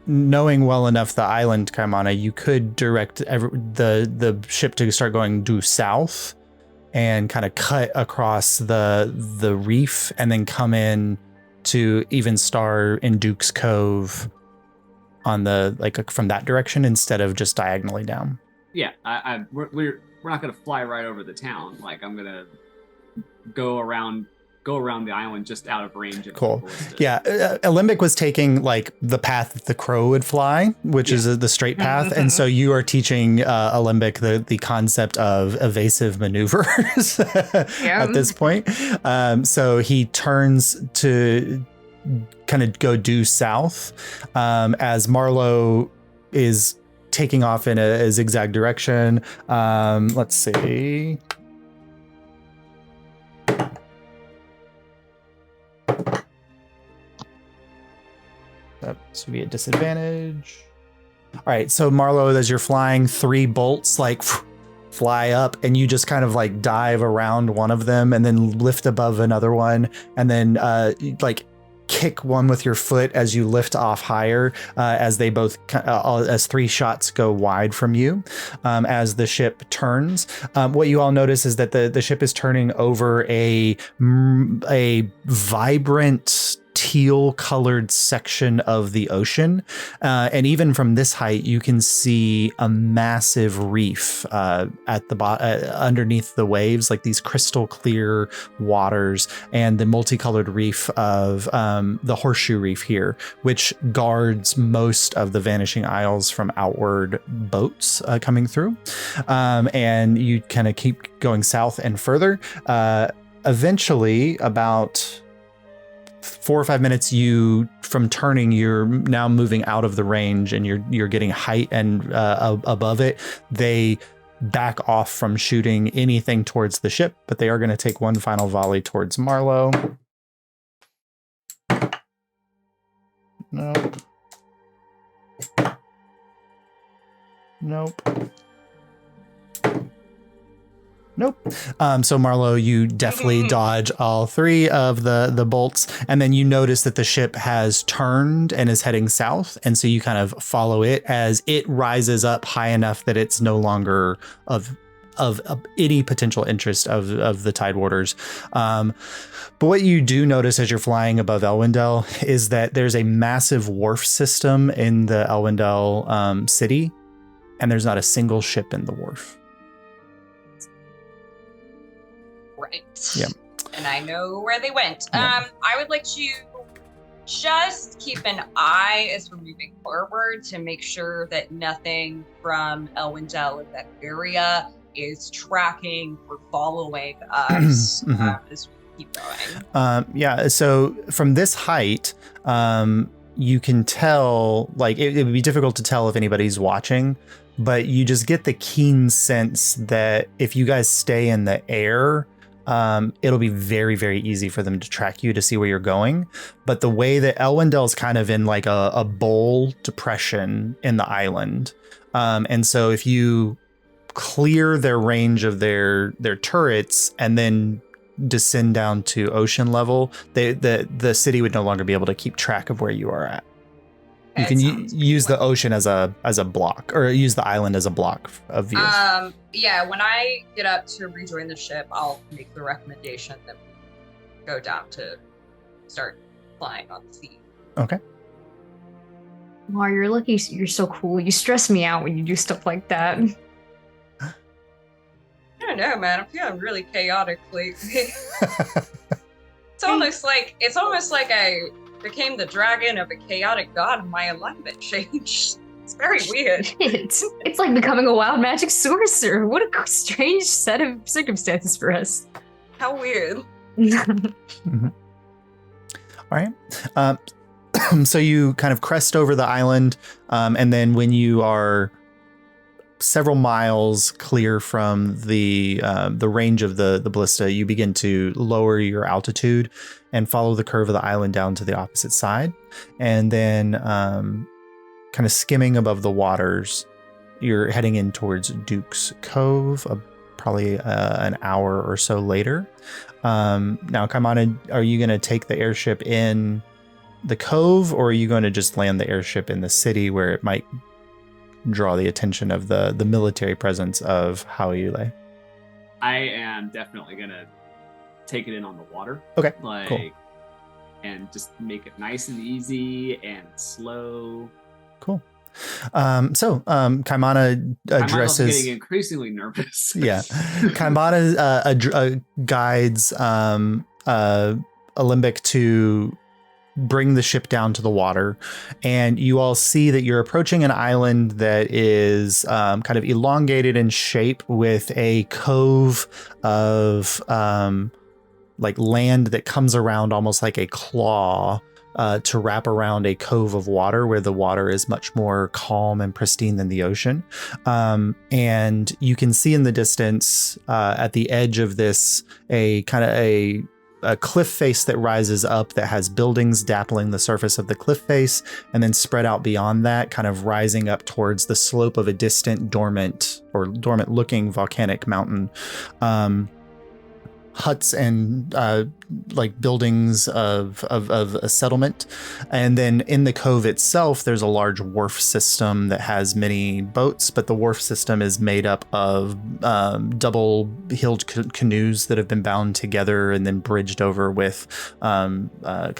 knowing well enough the island, Kaimana, you could direct the ship to start going due south and kind of cut across the reef and then come in to Even Star in Duke's Cove on the from that direction instead of just diagonally down. Yeah, we're not gonna fly right over the town. Like I'm gonna go around the island just out of range of cool. ballista. Yeah, Alembic was taking like the path that the crow would fly, which is the straight path, and so you are teaching Alembic the concept of evasive maneuvers at this point. So he turns to kind of go due south as Marlowe is taking off in a zigzag direction. Let's see. This would be a disadvantage. All right, so Marlowe, as you're flying, 3 bolts like fly up, and you just kind of like dive around one of them, and then lift above another one, and then like kick one with your foot as you lift off higher, as they both as 3 shots go wide from you. As the ship turns, what you all notice is that the ship is turning over a vibrant teal colored section of the ocean. And even from this height, you can see a massive reef at the underneath the waves, like these crystal clear waters, and the multicolored reef of the Horseshoe Reef here, which guards most of the Vanishing Isles from outward boats coming through. And you kind of keep going south and further. Eventually, about 4 or 5 minutes from turning, you're now moving out of the range, and you're getting height and above it. They back off from shooting anything towards the ship, but they are going to take one final volley towards Marlowe. Nope. So Marlowe, you definitely dodge all 3 of the bolts, and then you notice that the ship has turned and is heading south, and so you kind of follow it as it rises up high enough that it's no longer of any potential interest of the Tidewarders. But what you do notice as you're flying above Elwindale is that there's a massive wharf system in the Elwindale city, and there's not a single ship in the wharf. Right. Yeah. And I know where they went. Yeah. I would like to just keep an eye as we're moving forward to make sure that nothing from Elwindale in that area is tracking or following us as we keep going. So from this height, you can tell, like, it would be difficult to tell if anybody's watching, but you just get the keen sense that if you guys stay in the air, it'll be very, very easy for them to track you to see where you're going. But the way that Elwindale's kind of in like a bowl depression in the island. And so if you clear their range of their turrets and then descend down to ocean level, the city would no longer be able to keep track of where you are at. You can use the ocean as a block, or use the island as a block of view. Yeah, when I get up to rejoin the ship, I'll make the recommendation that we go down to start flying on the sea. Okay. Wow, you're lucky. You're so cool. You stress me out when you do stuff like that. I don't know, man. I'm feeling really chaotic lately. It's almost like I became the dragon of a chaotic god and my alignment changed. It's very weird. It's like becoming a wild magic sorcerer. What a strange set of circumstances for us. How weird. Mm-hmm. All right. So you kind of crest over the island, and then when you are several miles clear from the range of the ballista, you begin to lower your altitude and follow the curve of the island down to the opposite side. And then kind of skimming above the waters, you're heading in towards Duke's Cove, probably an hour or so later. Now, Kaimana, are you going to take the airship in the cove, or are you going to just land the airship in the city where it might draw the attention of the military presence of Haoyule? I am definitely gonna take it in on the water. Okay, like, cool. And just make it nice and easy and slow. Cool. So Kaimana addresses. I'm getting increasingly nervous. Yeah, Kaimana guides Alembic to bring the ship down to the water, and you all see that you're approaching an island that is kind of elongated in shape, with a cove of like land that comes around almost like a claw to wrap around a cove of water, where the water is much more calm and pristine than the ocean. And you can see in the distance at the edge of this a kind of a cliff face that rises up, that has buildings dappling the surface of the cliff face, and then spread out beyond that, kind of rising up towards the slope of a distant dormant looking volcanic mountain. Huts and like buildings of a settlement. And then in the cove itself, there's a large wharf system that has many boats, but the wharf system is made up of double-heeled canoes that have been bound together and then bridged over with kind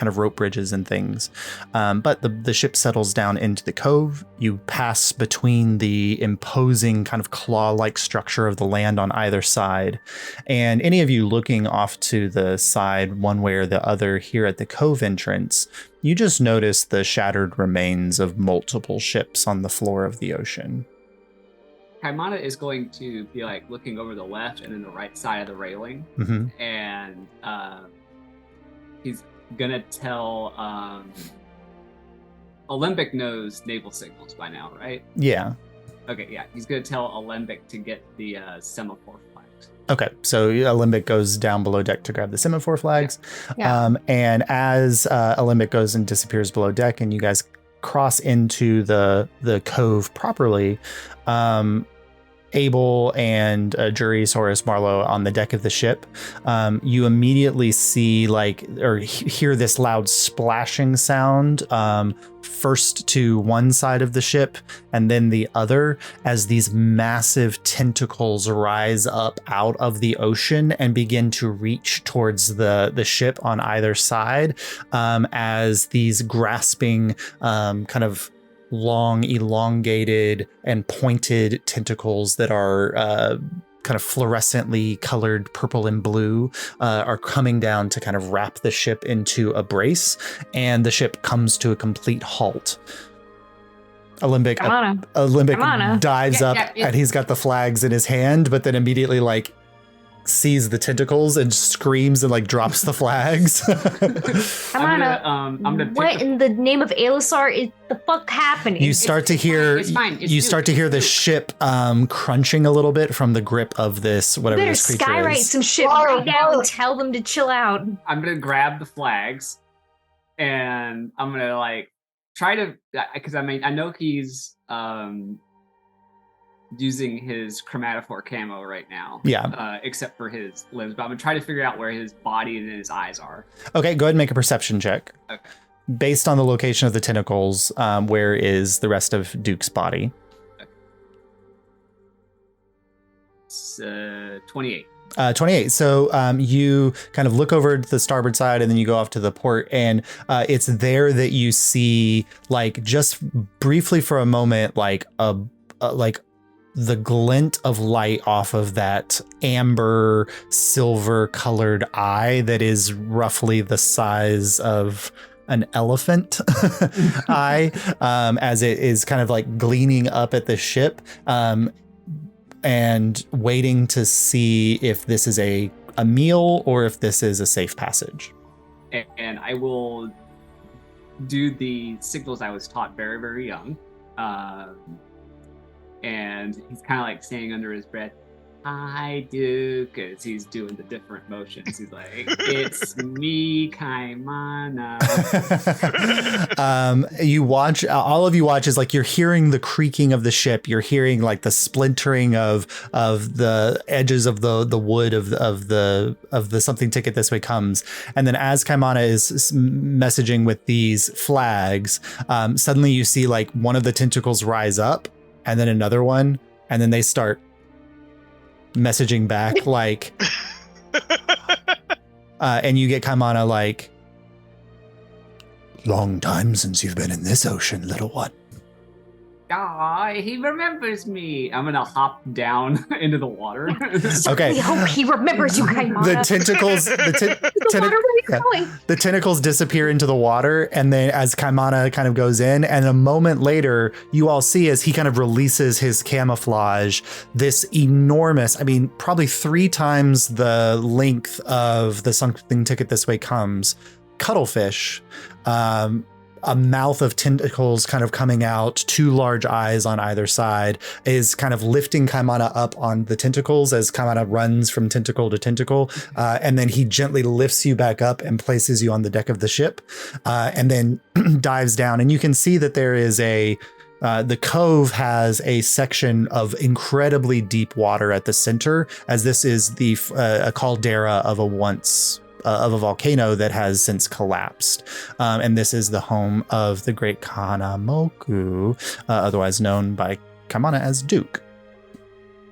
of rope bridges and things. But the ship settles down into the cove. You pass between the imposing kind of claw-like structure of the land on either side. And any of you looking off to the side one way or the other here at the cove entrance, you just notice the shattered remains of multiple ships on the floor of the ocean. Kaimana is going to be like looking over the left and then the right side of the railing, and he's gonna tell Alembic knows naval signals by now, right? Yeah. Okay, yeah. He's gonna tell Alembic to get the semaphore flags. Okay, so Alembic goes down below deck to grab the semaphore flags. Yeah. And as Alembic goes and disappears below deck and you guys cross into the cove properly, Abel and Juris, Horace, Marlowe on the deck of the ship, you immediately see or hear this loud splashing sound, first to one side of the ship and then the other, as these massive tentacles rise up out of the ocean and begin to reach towards the ship on either side, as these grasping kind of long, elongated and pointed tentacles that are kind of fluorescently colored purple and blue are coming down to kind of wrap the ship into a brace, and the ship comes to a complete halt. Alembic dives up and he's got the flags in his hand, but then immediately sees the tentacles and screams and drops the flags. I'm gonna what in the name of Alisar is the fuck happening? You start to hear the ship crunching a little bit from the grip of this whatever this creature skywrite is. some shit right now and tell them to chill out. I'm gonna grab the flags and I'm gonna try to, because I know he's using his chromatophore camo right now. Yeah. Except for his limbs, but I'm gonna try to figure out where his body and his eyes are. Okay, go ahead and make a perception check. Okay. Based on the location of the tentacles, where is the rest of Duke's body? Okay. It's 28. 28. So you kind of look over to the starboard side and then you go off to the port, and it's there that you see, just briefly for a moment, the glint of light off of that amber silver colored eye that is roughly the size of an elephant eye, as it is kind of gleaming up at the ship, and waiting to see if this is a meal or if this is a safe passage. And I will do the signals I was taught very, very young. and he's kind of like saying under his breath, "Hi, Duke," as he's doing the different motions. He's like, "It's me, Kaimana." You watch, all of you watch is like you're hearing the creaking of the ship. You're hearing like the splintering of the edges of the wood of the something ticket this way comes. And then as Kaimana is messaging with these flags, suddenly you see like one of the tentacles rise up and then another one, and then they start messaging back like and you get Kaimana like, "Long time since you've been in this ocean, little one." Aw, he remembers me. I'm gonna hop down into the water. Okay. We hope he remembers you, Kaimana. The tentacles the tentacles disappear into the water, and then as Kaimana kind of goes in, and a moment later you all see as he kind of releases his camouflage, this enormous, I mean probably 3 times the length of the Something Ticket This Way Comes cuttlefish, a mouth of tentacles kind of coming out, 2 large eyes on either side, is kind of lifting Kaimana up on the tentacles as Kaimana runs from tentacle to tentacle. And then he gently lifts you back up and places you on the deck of the ship, and then dives down. And you can see that there is the cove has a section of incredibly deep water at the center, as this is a caldera of a volcano that has since collapsed. And this is the home of the great Kahanamoku, otherwise known by Kaimana as Duke.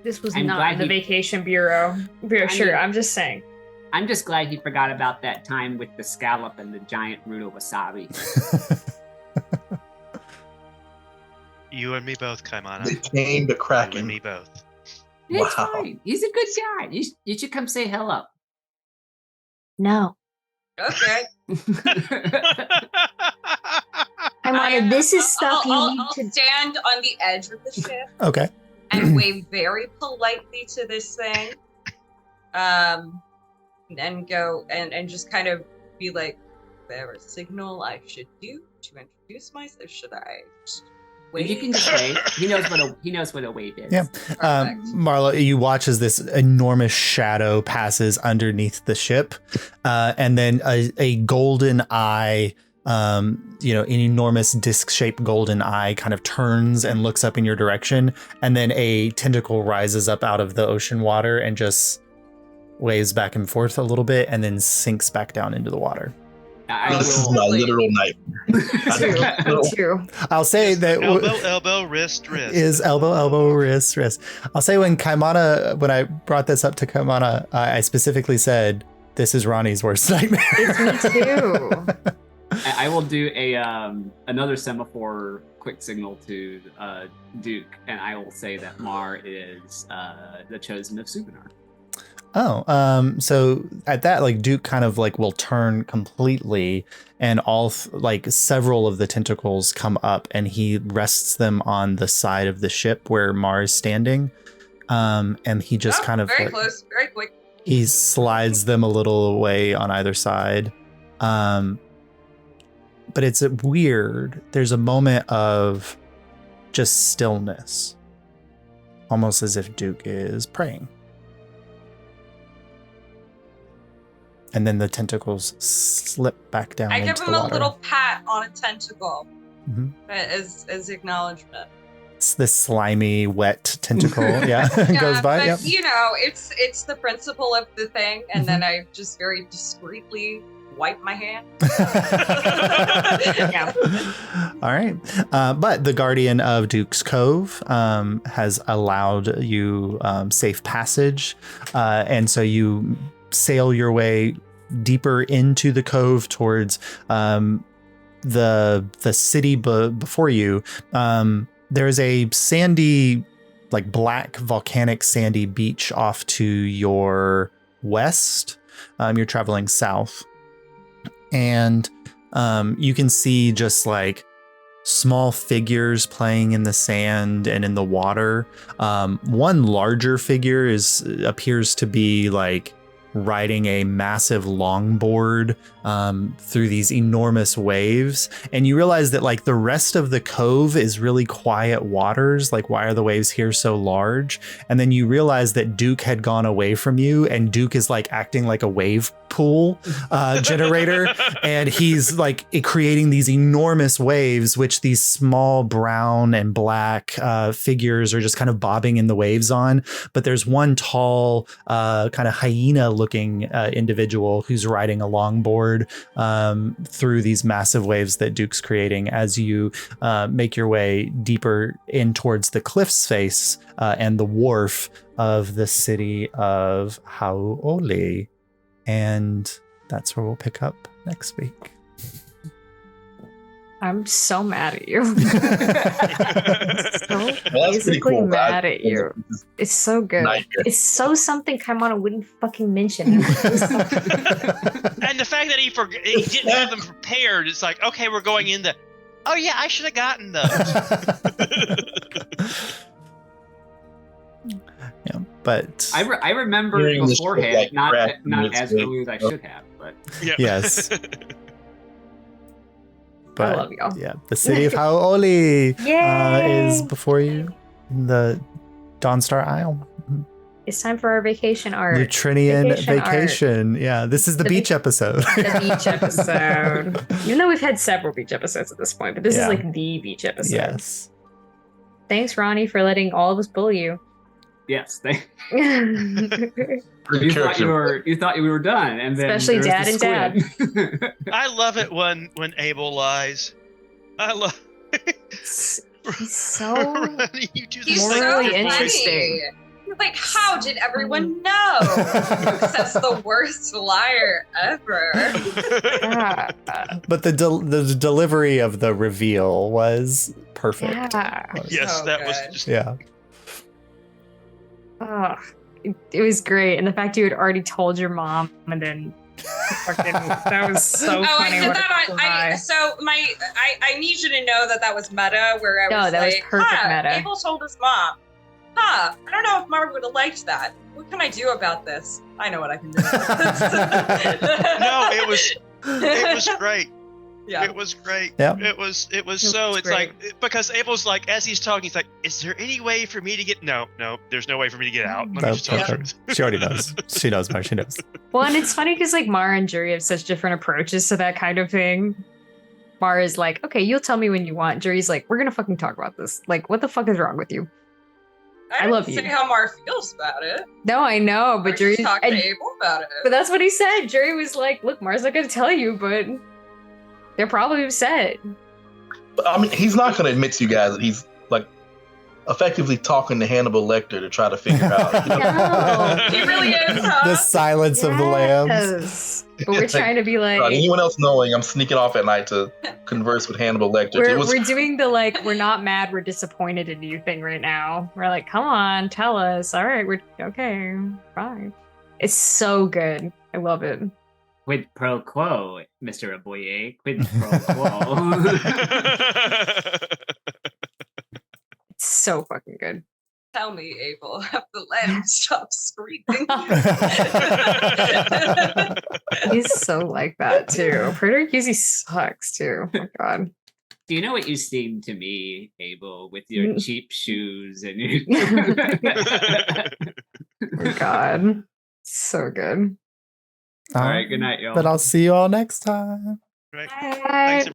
This was I'm not glad the he- vacation bureau. I'm just saying. I'm just glad he forgot about that time with the scallop and the giant root of wasabi. You and me both, Kaimana. They came to You and Kraken. me both. It's Wow. fine. He's a good guy. You should come say hello. No. Okay. Kaimana, this is stuff you need I'll to... stand on the edge of the ship Okay. and wave very politely to this thing, and go and just kind of be like, "There a signal I should do to introduce myself? Should I just wave?" If you can just wave, he knows what a wave is. Yeah. Perfect. Marla, you watch as this enormous shadow passes underneath the ship, and then a golden eye, an enormous disc-shaped golden eye kind of turns and looks up in your direction, and then a tentacle rises up out of the ocean water and just waves back and forth a little bit and then sinks back down into the water. This is my literal nightmare. True. I'll say that Elbow, wrist. is elbow, wrist. I'll say when I brought this up to Kaimana, I specifically said, "This is Ronnie's worst nightmare." It's me too. I will do another semaphore quick signal to Duke, and I will say that Mar is the chosen of Suvenar. Oh, so at that, like Duke kind of like will turn completely, and several of the tentacles come up, and he rests them on the side of the ship where Mar is standing, and he just kind of very close, very quick. he slides them a little away on either side, but it's weird. There's a moment of just stillness, almost as if Duke is praying. And then the tentacles slip back down I into give the him water. a little pat on a tentacle Mhm. as acknowledgement. It's this slimy, wet tentacle. Yeah, goes by. But Yep. it's the principle of the thing, and then I just very discreetly wipe my hand. Yeah. All right. But the guardian of Duke's Cove has allowed you safe passage. And so you sail your way deeper into the cove towards the city before you. There's a sandy, like black volcanic sandy beach off to your west. You're traveling south. And you can see just like small figures playing in the sand and in the water. One larger figure appears to be like riding a massive longboard through these enormous waves. And you realize that like the rest of the cove is really quiet waters. Like, why are the waves here so large? And then you realize that Duke had gone away from you, and Duke is like acting like a wave pool generator, and he's like creating these enormous waves, which these small brown and black figures are just kind of bobbing in the waves on. But there's one tall kind of hyena looking individual who's riding a longboard through these massive waves that Duke's creating as you make your way deeper in towards the cliff's face and the wharf of the city of Haole. And that's where we'll pick up next week. I'm so mad at you. So basically cool, mad at you. It's so good. Nightmare. It's so something Kaimana wouldn't fucking mention. And the fact that he didn't have them prepared, it's like, okay, we're going in the, oh yeah, I should have gotten those. Yeah, but I remember beforehand, not as early as I should have, but yes. But I love y'all. Yeah, the city of Haole is before you, the Dawnstar Isle. It's time for our vacation art. Lutrinian vacation. Yeah, this is the beach episode. The beach episode. Even though we've had several beach episodes at this point, but this is like the beach episode. Yes. Thanks, Ronnie, for letting all of us bully you. Yes, you thought we were done, and then especially Dad and Dad. I love it when Abel lies. I love. He's so he's morally interesting. He's like, how did everyone know? That's the worst liar ever. But the delivery of the reveal was perfect. Yeah. Yes, so that good. was just. Yeah. Oh, it was great, and the fact you had already told your mom, and then fucking, that was so funny. I said that on. I need you to know that was meta. Where I was that was perfect meta. Abel told his mom. I don't know if Mara would have liked that. What can I do about this? I know what I can do. No, it was great. Yeah. It was great. Yeah. It was so, it's great. Like, because Abel's like, as he's talking, he's like, is there any way for me to get, no, there's no way for me to get out. Let me just tell you. She already knows. She knows, Mara, she knows. Well, and it's funny because like Mara and Jury have such different approaches to that kind of thing. Mara's like, okay, you'll tell me when you want. Jury's like, we're gonna fucking talk about this. Like, what the fuck is wrong with you? I love you. Say how Mara feels about it. No, I know, but Jury's talking to Abel about it. But that's what he said. Jury was like, look, Mara's not gonna tell you, but they're probably upset. But, I mean, he's not going to admit to you guys that he's like effectively talking to Hannibal Lecter to try to figure out. No, he really is. Huh? The silence of the lambs. But we're trying to be like. Anyone else knowing, I'm sneaking off at night to converse with Hannibal Lecter. We're doing the like, we're not mad, we're disappointed in you thing right now. We're like, come on, tell us. All right, we're okay, fine. It's so good. I love it. Quid pro quo, Mr. Aboye. Quid pro quo. It's so fucking good. Tell me, Abel, have the lamb stop screaming? He's so like that too. Predator Cusi sucks too. Oh my god. Do you know what you seem to me, Abel, with your cheap shoes and your oh god. So good. All right, good night, y'all. But I'll see you all next time. Right. Bye. Thanks,